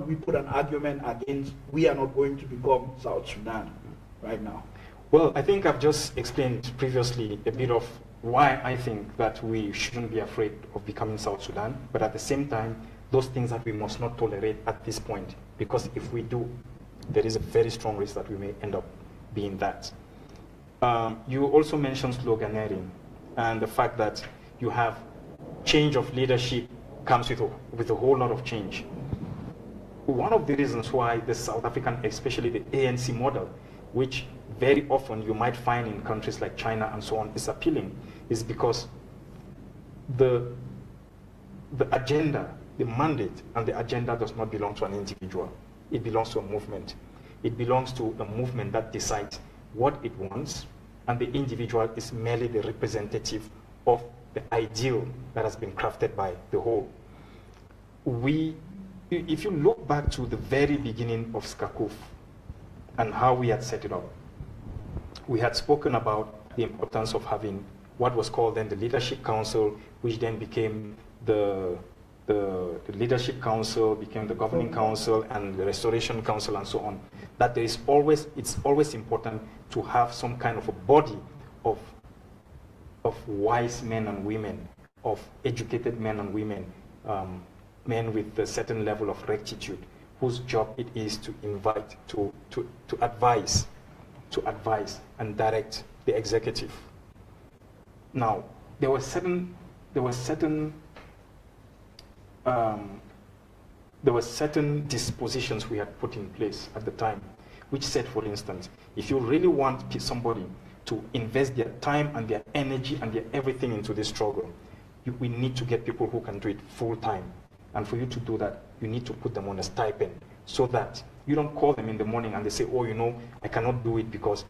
we put an argument against we are not going to become South Sudan right now? Well, I think I've just explained previously a bit of why I think that we shouldn't be afraid of becoming South Sudan, but at the same time, those things that we must not tolerate at this point, because if we do, there is a very strong risk that we may end up being that. You also mentioned sloganeering and the fact that you have change of leadership comes with a whole lot of change. One of the reasons why the South African, especially the ANC model, which very often you might find in countries like China and so on, is appealing, is because the agenda, the mandate and the agenda does not belong to an individual. It belongs to a movement. It belongs to a movement that decides what it wants, and the individual is merely the representative of the ideal that has been crafted by the whole. If you look back to the very beginning of SCACUF and how we had set it up, we had spoken about the importance of having what was called then the Leadership Council, which then became the Leadership Council, became the Governing Council and the Restoration Council and so on. That it's always important to have some kind of a body of wise men and women, of educated men and women, men with a certain level of rectitude, whose job it is to invite, to advise and direct the executive. Now, there were certain dispositions we had put in place at the time, which said, for instance, if you really want somebody to invest their time and their energy and their everything into this struggle, we need to get people who can do it full time. And for you to do that, you need to put them on a stipend so that you don't call them in the morning and they say, oh, you know, I cannot do it because,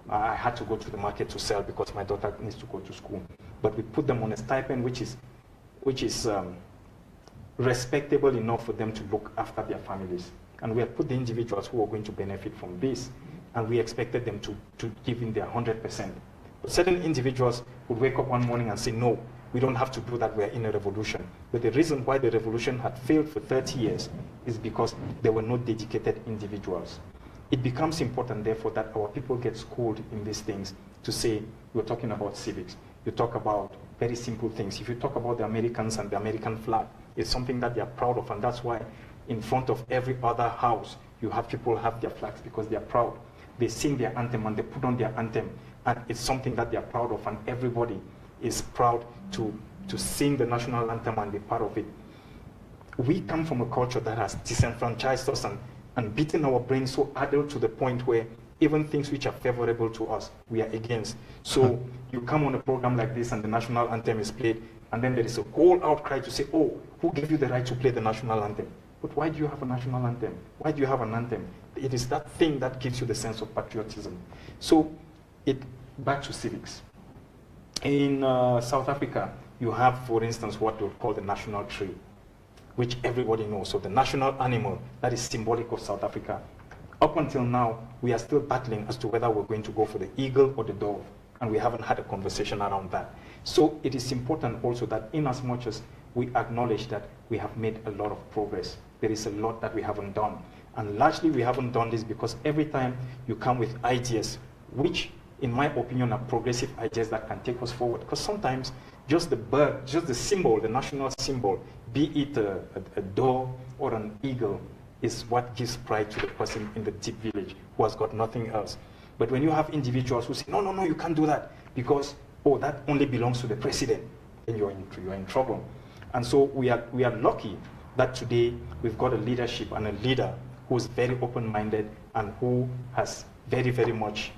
I had to go to the market to sell because my daughter needs to go to school. But we put them on a stipend which is respectable enough for them to look after their families. And we had put the individuals who are going to benefit from this, and we expected them to give in their 100%. But certain individuals would wake up one morning and say, no, we don't have to do that, we're in a revolution. But the reason why the revolution had failed for 30 years is because there were no dedicated individuals. It becomes important, therefore, that our people get schooled in these things to say, we're talking about civics. You talk about very simple things. If you talk about the Americans and the American flag, it's something that they are proud of, and that's why in front of every other house, you have people have their flags because they are proud. They sing their anthem and they put on their anthem, and it's something that they are proud of, and everybody is proud to sing the national anthem and be part of it. We come from a culture that has disenfranchised us and beating our brains so adult to the point where even things which are favorable to us, we are against. So you come on a program like this and the national anthem is played, and then there is a whole outcry to say, oh, who gave you the right to play the national anthem? But why do you have a national anthem? Why do you have an anthem? It is that thing that gives you the sense of patriotism. So back to civics. In South Africa, you have, for instance, what we call the national tree, which everybody knows. So the national animal that is symbolic of South Africa. Up until now, we are still battling as to whether we're going to go for the eagle or the dove, and we haven't had a conversation around that. So it is important also that in as much as we acknowledge that we have made a lot of progress, there is a lot that we haven't done. And largely we haven't done this because every time you come with ideas, which in my opinion are progressive ideas that can take us forward, because sometimes just the bird, just the symbol, the national symbol, be it a dove or an eagle, is what gives pride to the person in the deep village who has got nothing else. But when you have individuals who say, no, no, no, you can't do that because, oh, that only belongs to the president, then you're in trouble. And so we are lucky that today we've got a leadership and a leader who is very open-minded and who has very, very much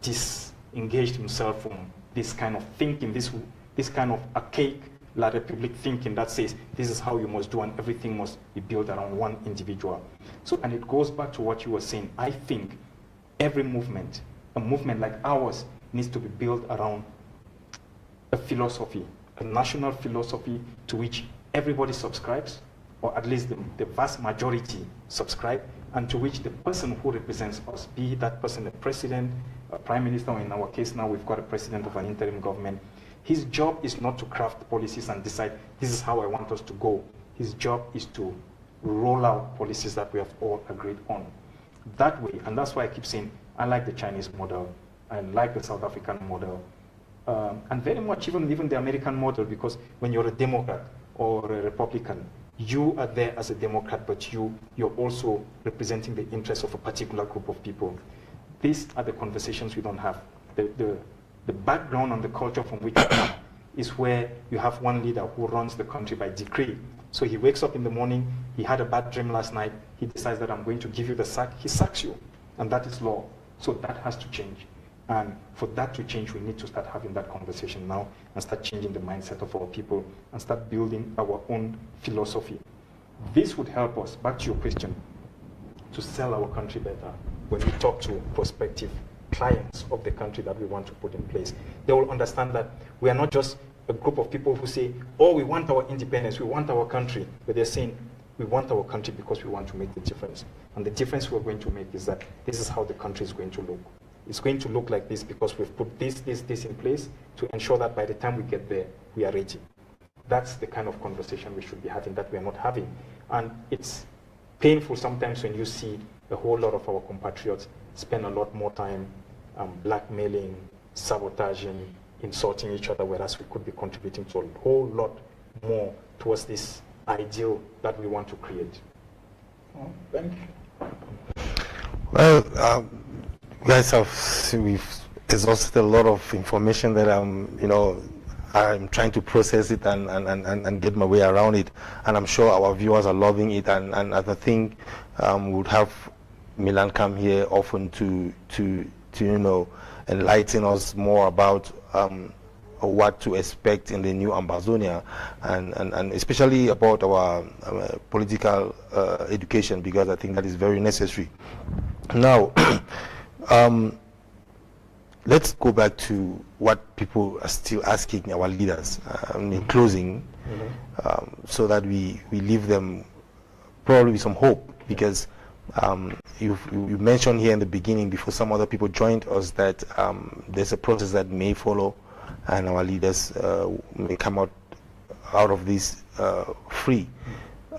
disengaged himself from this kind of thinking, this kind of archaic La Republic thinking that says this is how you must do and everything must be built around one individual. So, and it goes back to what you were saying. I think every movement, a movement like ours, needs to be built around a philosophy, a national philosophy to which everybody subscribes, or at least the vast majority subscribe, and to which the person who represents us, be that person a president, a prime minister, or in our case now we've got a president of an interim government. His job is not to craft policies and decide, this is how I want us to go. His job is to roll out policies that we have all agreed on. That way, and that's why I keep saying, I like the Chinese model, I like the South African model, and very much even the American model, because when you're a Democrat or a Republican, you are there as a Democrat, but you're also representing the interests of a particular group of people. These are the conversations we don't have. The background and the culture from which we come is where you have one leader who runs the country by decree. So he wakes up in the morning, he had a bad dream last night, he decides that I'm going to give you the sack, he sacks you. And that is law. So that has to change. And for that to change, we need to start having that conversation now and start changing the mindset of our people and start building our own philosophy. This would help us, back to your question, to sell our country better when we talk to prospective clients of the country that we want to put in place. They will understand that we are not just a group of people who say, oh, we want our independence, we want our country, but they're saying, we want our country because we want to make the difference. And the difference we're going to make is that this is how the country is going to look. It's going to look like this because we've put this in place to ensure that by the time we get there, we are ready. That's the kind of conversation we should be having that we are not having. And it's painful sometimes when you see a whole lot of our compatriots spend a lot more time blackmailing, sabotaging, insulting each other, whereas we could be contributing to a whole lot more towards this ideal that we want to create. Oh, thank you. Well, guys, we've exhausted a lot of information that I'm trying to process it and get my way around it, and I'm sure our viewers are loving it. And I think we would have Milan come here often to enlighten us more about what to expect in the new Ambazonia, and especially about our political education, because I think that is very necessary. Now, let's go back to what people are still asking our leaders in closing, so that we leave them probably with some hope, because you mentioned here in the beginning, before some other people joined us, that there's a process that may follow, and our leaders may come out of this free.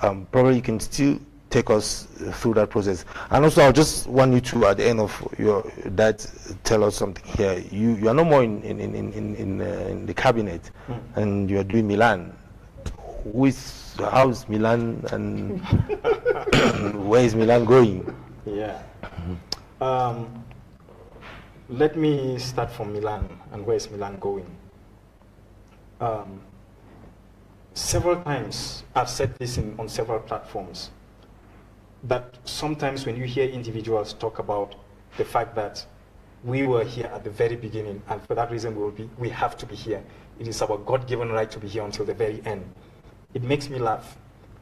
Probably you can still take us through that process. And also, I just want you to, at the end of that, tell us something here. You are no more in the cabinet, and you are doing Milan. How is Milan, and where is Milan going? Yeah. Let me start from Milan and where is Milan going. Several times I've said this on several platforms. that sometimes when you hear individuals talk about the fact that we were here at the very beginning, and for that reason we have to be here. It is our God-given right to be here until the very end. It makes me laugh.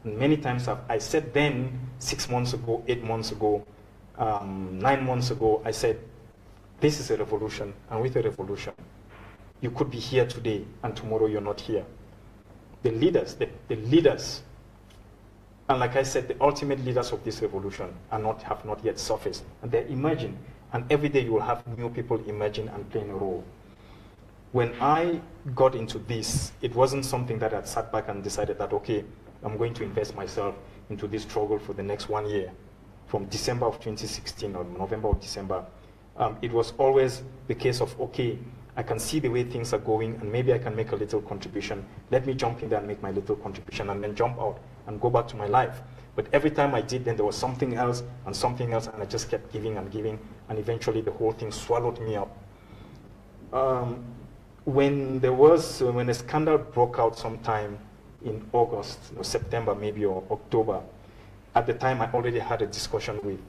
And many times I said then, 6 months ago, 8 months ago, 9 months ago, I said, this is a revolution, and with a revolution, you could be here today, and tomorrow you're not here. The leaders, the leaders, and like I said, the ultimate leaders of this revolution have not yet surfaced, and they're emerging. And every day you will have new people emerging and playing a role. When I got into this, it wasn't something that I sat back and decided that, okay, I'm going to invest myself into this struggle for the next 1 year, from December of 2016 or November or December. It was always the case of, okay, I can see the way things are going and maybe I can make a little contribution. Let me jump in there and make my little contribution and then jump out and go back to my life. But every time I did, then there was something else, and I just kept giving, and eventually the whole thing swallowed me up. When a scandal broke out sometime in August, or September maybe, or October, at the time I already had a discussion with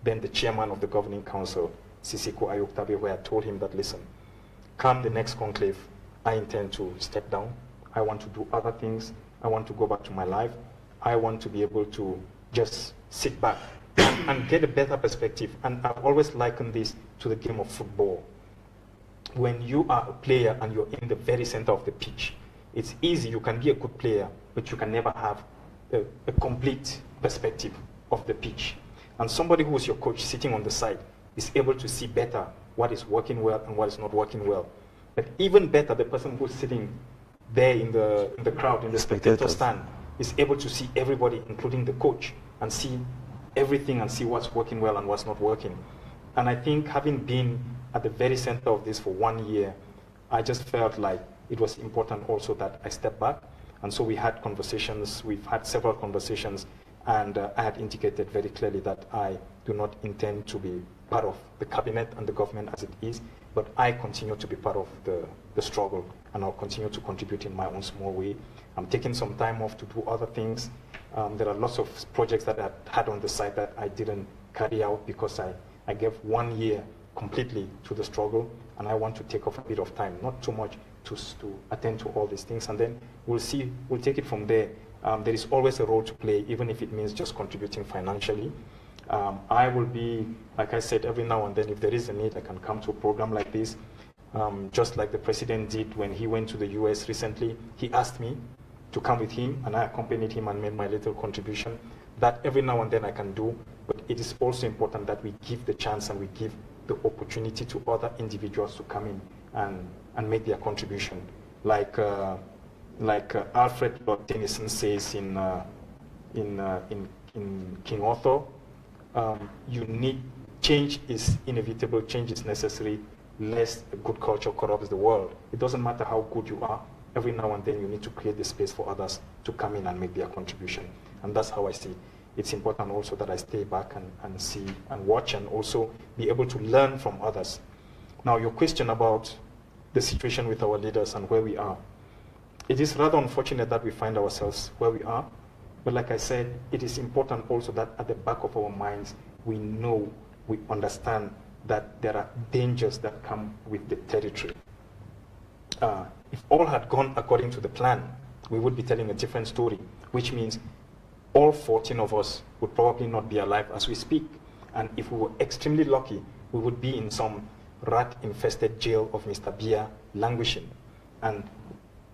then the chairman of the governing council, Sisiko Ayoktabe, where I told him that, listen, come the next conclave, I intend to step down. I want to do other things. I want to go back to my life. I want to be able to just sit back and get a better perspective. And I've always likened this to the game of football. When you are a player and you're in the very center of the pitch, it's easy. You can be a good player, but you can never have a complete perspective of the pitch. And somebody who is your coach sitting on the side is able to see better what is working well and what is not working well. But even better, the person who's sitting there in the crowd, in the spectator stand, is able to see everybody, including the coach, and see everything and see what's working well and what's not working. And I think having been at the very center of this for 1 year, I just felt like it was important also that I step back. And so we had conversations, we've had several conversations, and I had indicated very clearly that I do not intend to be part of the cabinet and the government as it is, but I continue to be part of the struggle, and I'll continue to contribute in my own small way. I'm taking some time off to do other things. There are lots of projects that I had on the side that I didn't carry out because I gave 1 year completely to the struggle, and I want to take off a bit of time, not too much, to attend to all these things, and then we'll take it from there. There is always a role to play, even if it means just contributing financially. I will be, like I said, every now and then, if there is a need, I can come to a program like this. Just like the president did when he went to the US recently. He asked me to come with him, and I accompanied him and made my little contribution. That every now and then I can do, but it is also important that we give the chance and we give the opportunity to other individuals to come in and make their contribution. Like Alfred Lord Tennyson says in King Arthur, change is inevitable, change is necessary, lest a good culture corrupts the world. It doesn't matter how good you are, every now and then you need to create the space for others to come in and make their contribution. And that's how I see it. It's important also that I stay back and see and watch and also be able to learn from others. Now, your question about the situation with our leaders and where we are. It is rather unfortunate that we find ourselves where we are, but like I said, it is important also that at the back of our minds, we know, we understand that there are dangers that come with the territory. If all had gone according to the plan, we would be telling a different story, which means all 14 of us would probably not be alive as we speak. And if we were extremely lucky, we would be in some rat-infested jail of Mr. Bia, languishing. And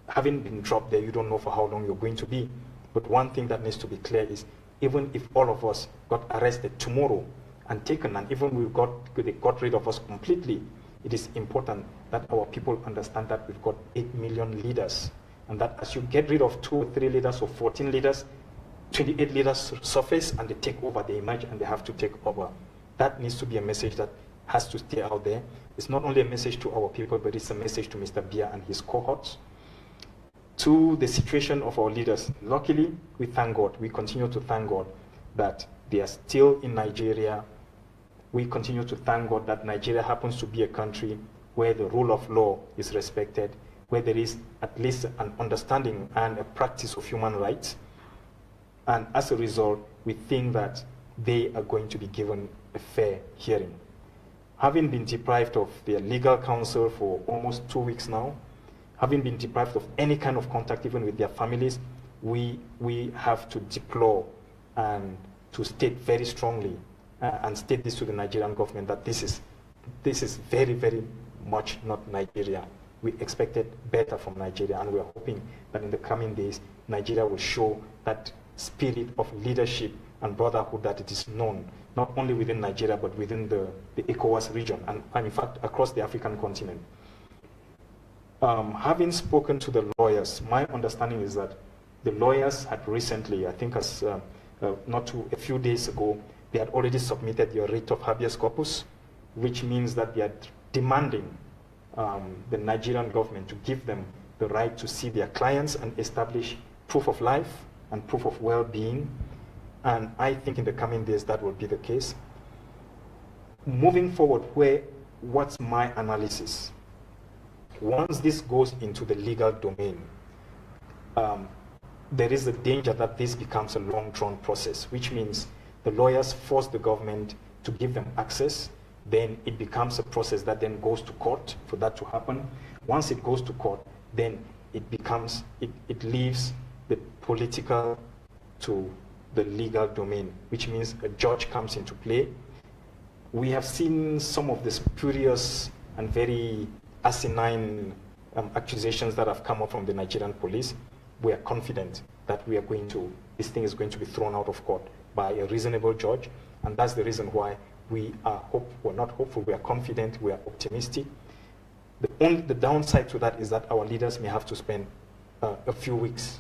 having been dropped there, you don't know for how long you're going to be. But one thing that needs to be clear is, even if all of us got arrested tomorrow and taken, and even they got rid of us completely, it is important that our people understand that we've got 8 million leaders, and that as you get rid of 2 or 3 leaders or 14 leaders, 28 leaders surface and they take over, they emerge and they have to take over. That needs to be a message that has to stay out there. It's not only a message to our people, but it's a message to Mr. Bia and his cohorts. To the situation of our leaders, luckily, we thank God, we continue to thank God that they are still in Nigeria. We continue to thank God that Nigeria happens to be a country where the rule of law is respected, where there is at least an understanding and a practice of human rights. And as a result, we think that they are going to be given a fair hearing. Having been deprived of their legal counsel for almost 2 weeks now, having been deprived of any kind of contact even with their families, we have to deplore and to state very strongly and state this to the Nigerian government that this is very, very much not Nigeria. We expected better from Nigeria, and we are hoping that in the coming days, Nigeria will show that spirit of leadership and brotherhood that it is known, not only within Nigeria, but within the ECOWAS region, and in fact, across the African continent. Having spoken to the lawyers, my understanding is that the lawyers had recently, I think as a few days ago, they had already submitted their writ of habeas corpus, which means that they are demanding the Nigerian government to give them the right to see their clients and establish proof of life and proof of well-being. And I think in the coming days that will be the case. Moving forward, what's my analysis? Once this goes into the legal domain, there is a danger that this becomes a long-drawn process, which means the lawyers force the government to give them access. Then it becomes a process that then goes to court for that to happen. Once it goes to court, then it leaves the political to the legal domain, which means a judge comes into play. We have seen some of the spurious and very asinine accusations that have come up from the Nigerian police. We are confident that this thing is going to be thrown out of court by a reasonable judge, and that's the reason why we're not hopeful, we are confident, we are optimistic. The downside to that is that our leaders may have to spend a few weeks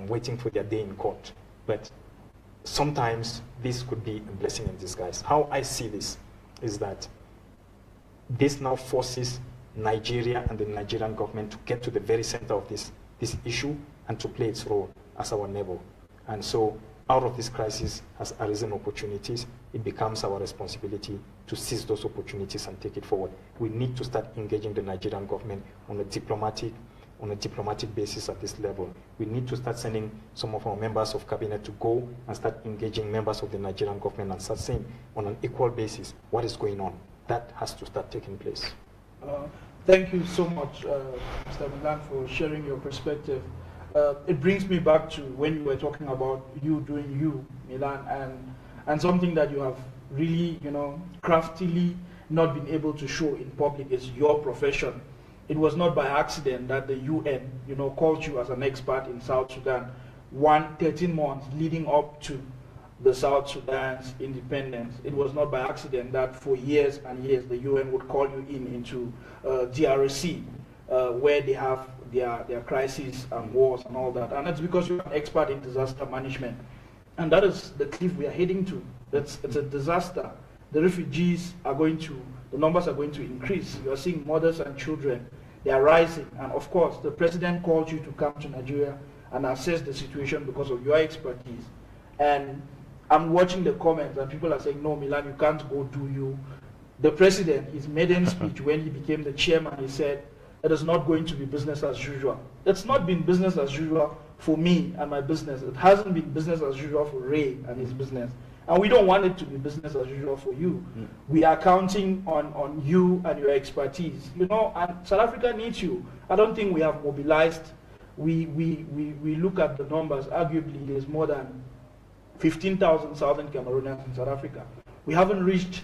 waiting for their day in court. But sometimes this could be a blessing in disguise. How I see this is that this now forces Nigeria and the Nigerian government to get to the very center of this issue and to play its role as our neighbor. And so out of this crisis has arisen opportunities. It becomes our responsibility to seize those opportunities and take it forward. We need to start engaging the Nigerian government on a diplomatic basis at this level. We need to start sending some of our members of cabinet to go and start engaging members of the Nigerian government and start saying on an equal basis what is going on. That has to start taking place. Thank you so much, Mr. Milan, for sharing your perspective. It brings me back to when you were talking about you doing you, Milan, and something that you have really, craftily not been able to show in public is your profession. It was not by accident that the UN, called you as an expert in South Sudan 13 months leading up to the South Sudan's independence. It was not by accident that for years and years the UN would call you into DRC, where they have their crises and wars and all that. And it's because you're an expert in disaster management. And that is the cliff we are heading to. It's a disaster. The refugees the numbers are going to increase. You are seeing mothers and children, they are rising. And of course, the president called you to come to Nigeria and assess the situation because of your expertise. And I'm watching the comments and people are saying, no, Milan, you can't go do you. The president, his maiden speech when he became the chairman, he said, it is not going to be business as usual. It's not been business as usual for me and my business. It hasn't been business as usual for Ray and his business. And we don't want it to be business as usual for you. We are counting on you and your expertise. And South Africa needs you. I don't think we have mobilized. We look at the numbers, arguably there's more than 15,000 Southern Cameroonians in South Africa. We haven't reached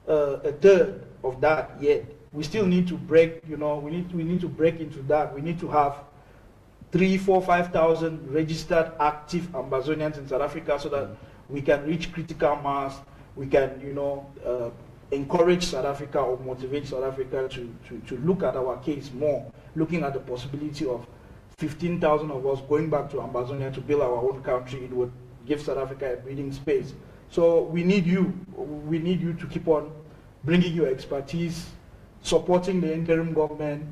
a third of that yet. We still need to break, we need to break into that. We need to have 3,000, 4,000, 5,000 registered active Ambazonians in South Africa so that we can reach critical mass. We can, encourage South Africa or motivate South Africa to look at our case more, looking at the possibility of 15,000 of us going back to Ambazonia to build our own country. It would give South Africa a breathing space. So we need you. We need you to keep on bringing your expertise, supporting the interim government.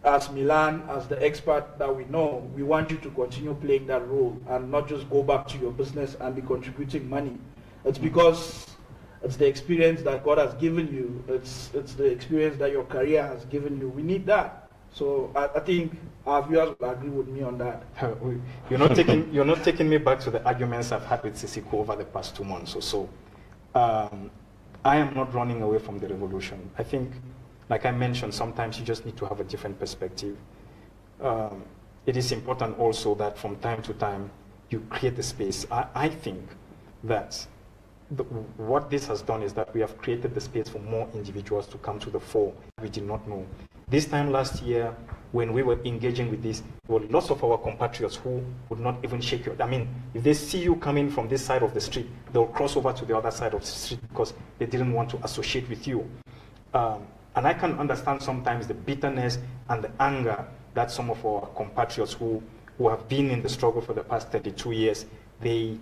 As Milan, as the expert that we know, we want you to continue playing that role and not just go back to your business and be contributing money. It's because it's the experience that God has given you. It's the experience that your career has given you. We need that. So I think our viewers will agree with me on that. You're not taking me back to the arguments I've had with Sisiko over the past 2 months or so. I am not running away from the revolution. I think, like I mentioned, sometimes you just need to have a different perspective. It is important also that from time to time you create the space. I think that what this has done is that we have created the space for more individuals to come to the fore we did not know. This time last year, when we were engaging with this, there were lots of our compatriots who would not even shake your... I mean, if they see you coming from this side of the street, they'll cross over to the other side of the street because they didn't want to associate with you. And I can understand sometimes the bitterness and the anger that some of our compatriots who have been in the struggle for the past 32 years, they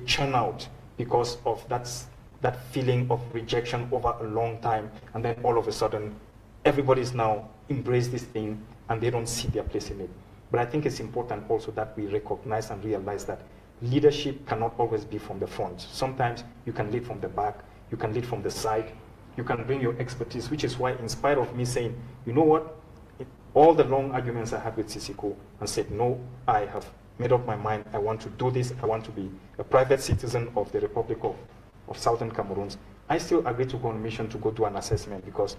churn out because of that feeling of rejection over a long time, and then all of a sudden everybody's now embraced this thing and they don't see their place in it. But I think it's important also that we recognize and realize that leadership cannot always be from the front. Sometimes you can lead from the back, you can lead from the side, you can bring your expertise, which is why, in spite of me saying, you know what, all the long arguments I had with Sisiko and said, no, I have made up my mind, I want to do this, I want to be a private citizen of the Republic of Southern Cameroon, I still agree to go on a mission to go do an assessment, because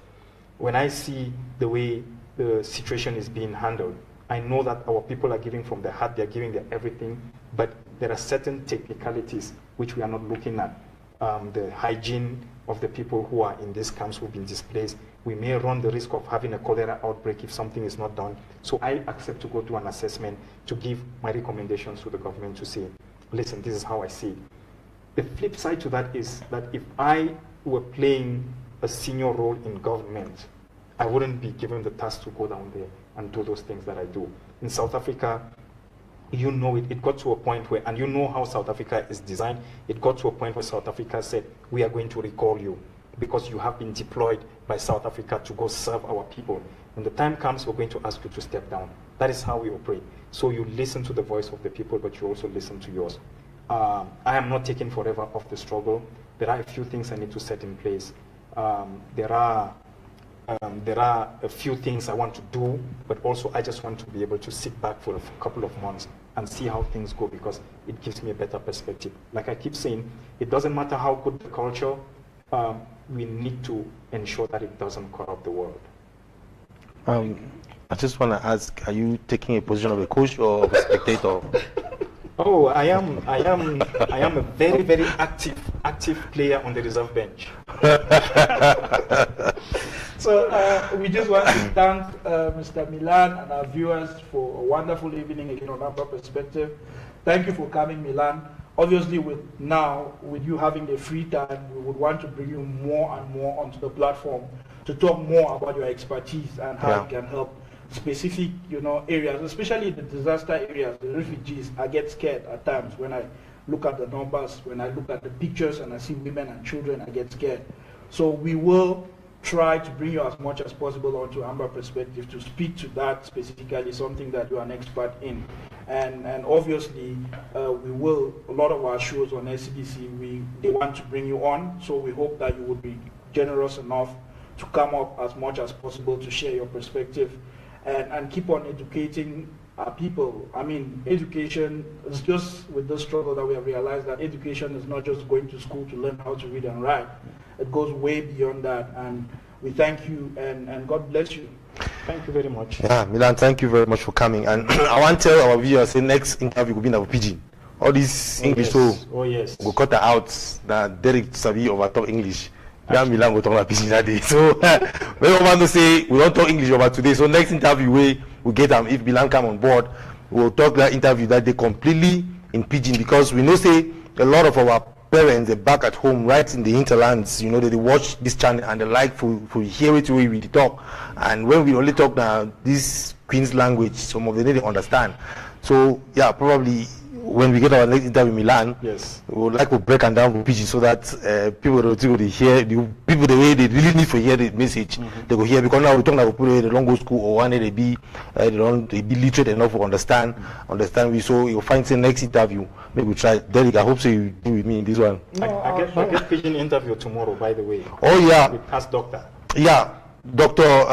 when I see the way the situation is being handled, I know that our people are giving from their heart, they're giving their everything, but there are certain technicalities which we are not looking at. The hygiene of the people who are in these camps who've been displaced. We may run the risk of having a cholera outbreak if something is not done. So I accept to go do an assessment to give my recommendations to the government to say, listen, this is how I see it. The flip side to that is that if I were playing a senior role in government, I wouldn't be given the task to go down there and do those things that I do. In South Africa, you know it got to a point where, and you know how South Africa is designed, it got to a point where South Africa said, we are going to recall you because you have been deployed by South Africa to go serve our people. When the time comes, we're going to ask you to step down. That is how we operate. So you listen to the voice of the people, but you also listen to yours. I am not taking forever off the struggle. There are a few things I need to set in place. There are a few things I want to do, but also I just want to be able to sit back for a couple of months and see how things go, because it gives me a better perspective. Like I keep saying, it doesn't matter how good the culture, we need to ensure that it doesn't corrupt the world. I just want to ask, are you taking a position of a coach or of a spectator? Oh, I am a very, very active player on the reserve bench. So we just want to thank Mr. Milan and our viewers for a wonderful evening again on Amber Perspective. Thank you for coming, Milan. Obviously, with you having the free time, we would want to bring you more and more onto the platform to talk more about your expertise and how it can help specific, areas, especially the disaster areas, the refugees. I get scared at times when I look at the numbers, when I look at the pictures and I see women and children, I get scared. So we will try to bring you as much as possible onto Amber Perspective to speak to that specifically, something that you are an expert in. And obviously, we will, a lot of our shows on SCDC, they want to bring you on, so we hope that you would be generous enough to come up as much as possible to share your perspective and keep on educating our people. I mean, education is just, with this struggle that we have realized that education is not just going to school to learn how to read and write. It goes way beyond that, and we thank you and God bless you. Thank you very much. Yeah, Milan, thank you very much for coming. And I want to tell our viewers, the next interview will be in our pidgin. All this English, so we'll cut out that Derek Sabi over talk English. Yeah, Milan will talk about pidgin that day. So we don't want to say we don't talk English over today. So next interview we get them. If Milan come on board, we'll talk that interview that day completely in pidgin, because we know say a lot of our parents, they're back at home, right in the hinterlands, they watch this channel and they like to hear it the way we talk. And when we only talk now this Queen's language, some of them they understand. So yeah, probably when we get our next interview in Milan, yes, we would like to break and down pidgin so that people will hear the way they really need to hear the message. They go hear, because now we talk about people they don't go to school, or one they be literate enough to understand. We so you'll find the next interview. Maybe we try. Derek, I hope so you do with me in this one. I get pidgin interview tomorrow, by the way. Oh yeah. With Ask Doctor. Yeah. Dr.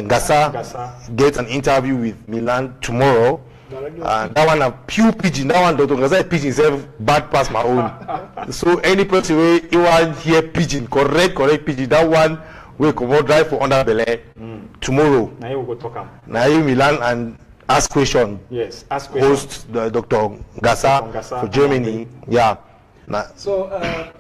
Gassa gets an interview with Milan tomorrow. That one a pure pigeon. That one Dr. Gassa pigeon is bad past my own. So any person where you want hear pigeon, correct pigeon, that one will come out drive for under belay tomorrow. Now you go talk. Now you Milan and ask question. Yes, ask question. Host Dr. Gassa for Germany. Yeah. So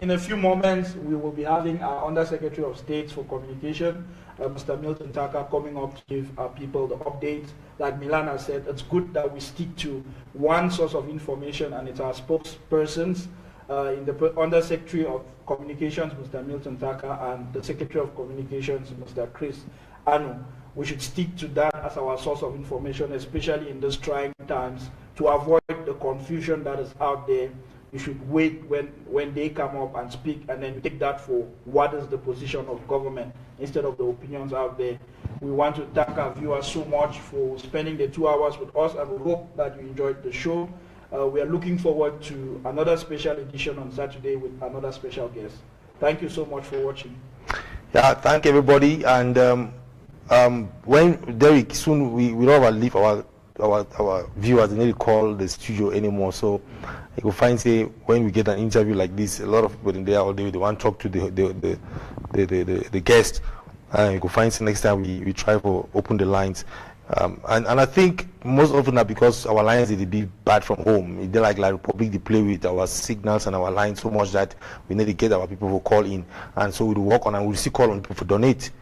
in a few moments, we will be having our Under Secretary of State for Communication, Mr. Milton Taka, coming up to give people the updates. Like Milan has said, it's good that we stick to one source of information, and it's our spokespersons in the Under Secretary of Communications, Mr. Milton Taka, and the Secretary of Communications, Mr. Chris Anu. We should stick to that as our source of information, especially in these trying times, to avoid the confusion that is out there. You should wait when they come up and speak, and then take that for what is the position of government instead of the opinions out there. We want to thank our viewers so much for spending the 2 hours with us, and we hope that you enjoyed the show. We are looking forward to another special edition on Saturday with another special guest. Thank you so much for watching. Yeah, thank everybody. And when Derek, soon we don't leave our viewers, they need to call the studio anymore. So you will find, say, when we get an interview like this, a lot of people in there all day, they want to talk to the guest. You will find, say, next time we try to open the lines. And I think most often that because our lines they be bad from home. They like Republic, they play with our signals and our lines so much that we need to get our people who call in. And so we'll work on, and we'll see call on people to donate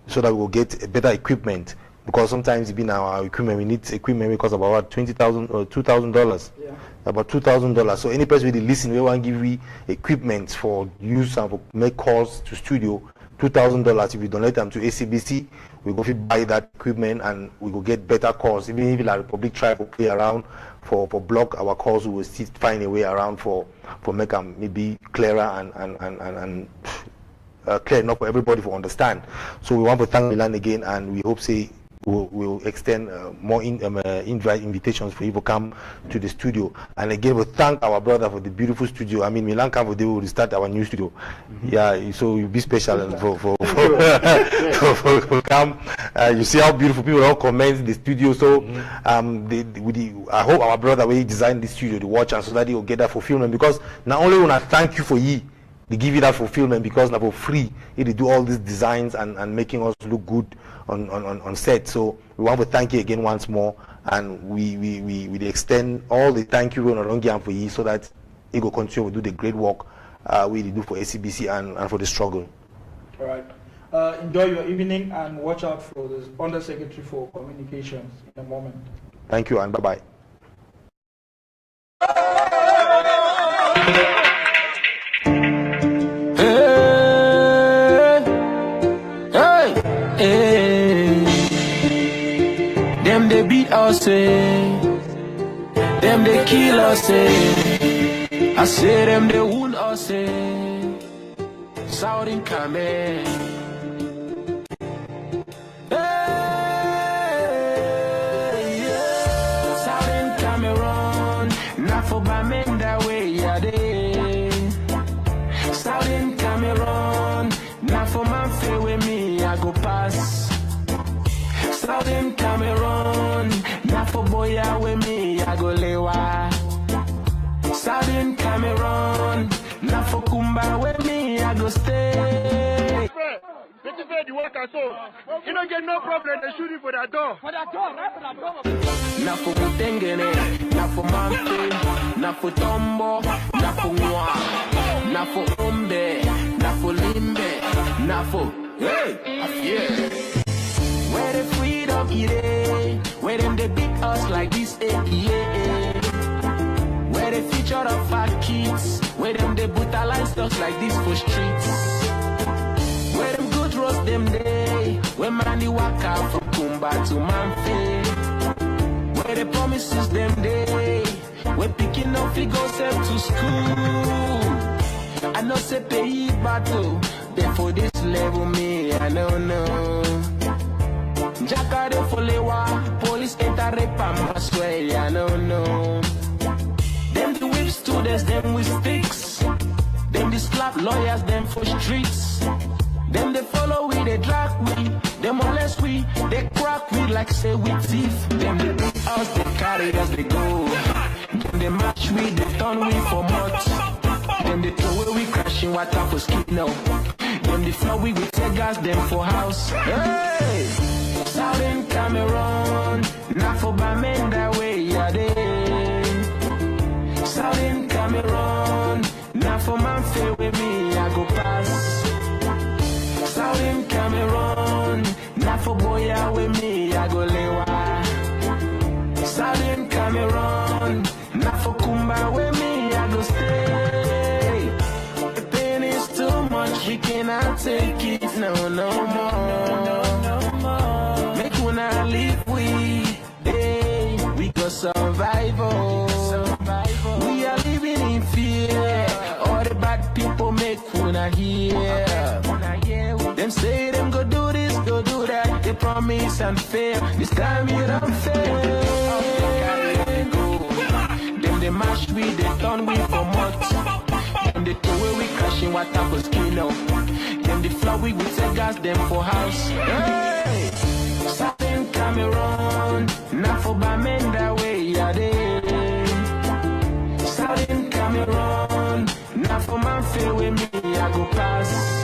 so that we'll get better equipment. Because sometimes even our equipment, we need equipment because of about $20,000 or $2,000. Yeah. About $2,000. So any person really listen, we want to give you equipment for use and for make calls to studio. $2,000. If we donate them to ACBC, we go buy that equipment and we go get better calls. Even if the Republic try to play around for block our calls, we will still find a way around for make them maybe clearer and clear enough for everybody to understand. So we want to thank Milan again, and we hope say we'll extend more invitations for you to come to the studio. And again, we thank our brother for the beautiful studio. I mean, Milan come for the will start our new studio. Yeah, so you'll be special and for come. You see how beautiful people all comment the studio. So I hope our brother will design the studio to watch, and so that he will get that fulfillment. Because not only when I thank you for they give you that fulfillment, because now for free they do all these designs and making us look good on set. So we want to thank you again once more, and we extend all the thank you for you, so that it will continue to do the great work we do for ACBC and for the struggle. All right. Enjoy your evening, and watch out for the Under Secretary for Communications in a moment. Thank you, and bye-bye. Them they beat us, them they kill us, I say them they wound us, Southern Cameroon. Southern Cameroon, not for Bamen that way, yeah, they. Southern Cameroon, not for man fair with me, I go pass. Southern Cameroon, not for boya with me, I go lewa. Southern Cameroon, not for kumba with me, I go stay. The worker, so you don't get no problem, they shoot you for that door. For that door, right for that door. Not for Mutengene, not for Mamfe, not for Tombo, not for Mwa, not for Umbe, not for Limbe, not for, hey, yeah. Where the freedom is, where them they beat us like this, yeah. Where the future of our kids, where them they brutalize us like this for streets. Where them good roast them day, where man they walk out from Kumba to Mamfe. Where the promises them day, where picking up we go sent to school. I know say pay battle, then for this level me, I don't know. Jacka folewa, police enter rape and swear, I don't know. Them the whip students, them with sticks. Them the slap lawyers, them for streets. Them they follow we, they drag we. They Them molest we, they crack we like say we thief. Them they bring us, they carry us, they go. Them they match we, they turn we for much. Them they throw away we crashing water for skip now. Them they flow we take gas them for house. Hey, Southern Cameroon, not for Bamen that way yeah they. Southern Cameroon, not for man fair with me I go pass. Southern Cameroon, not for boya with me I go lewa. Southern Cameroon, not for kumba with me I go stay. The pain is too much, we cannot take it no more. Make una leave we, hey, we go survival. We are living in fear. All the bad people make una hear. Them say them go do this, go do that. They promise and fail. This time you don't fail. Them they mash we, they turn we for much. Them they throw away we crashing water for skin out. Them they flow we take gas them for house. Hey, Southern Cameroon, not for Bamen that way yeah they. Southern Cameroon, not for man fair with me I go pass.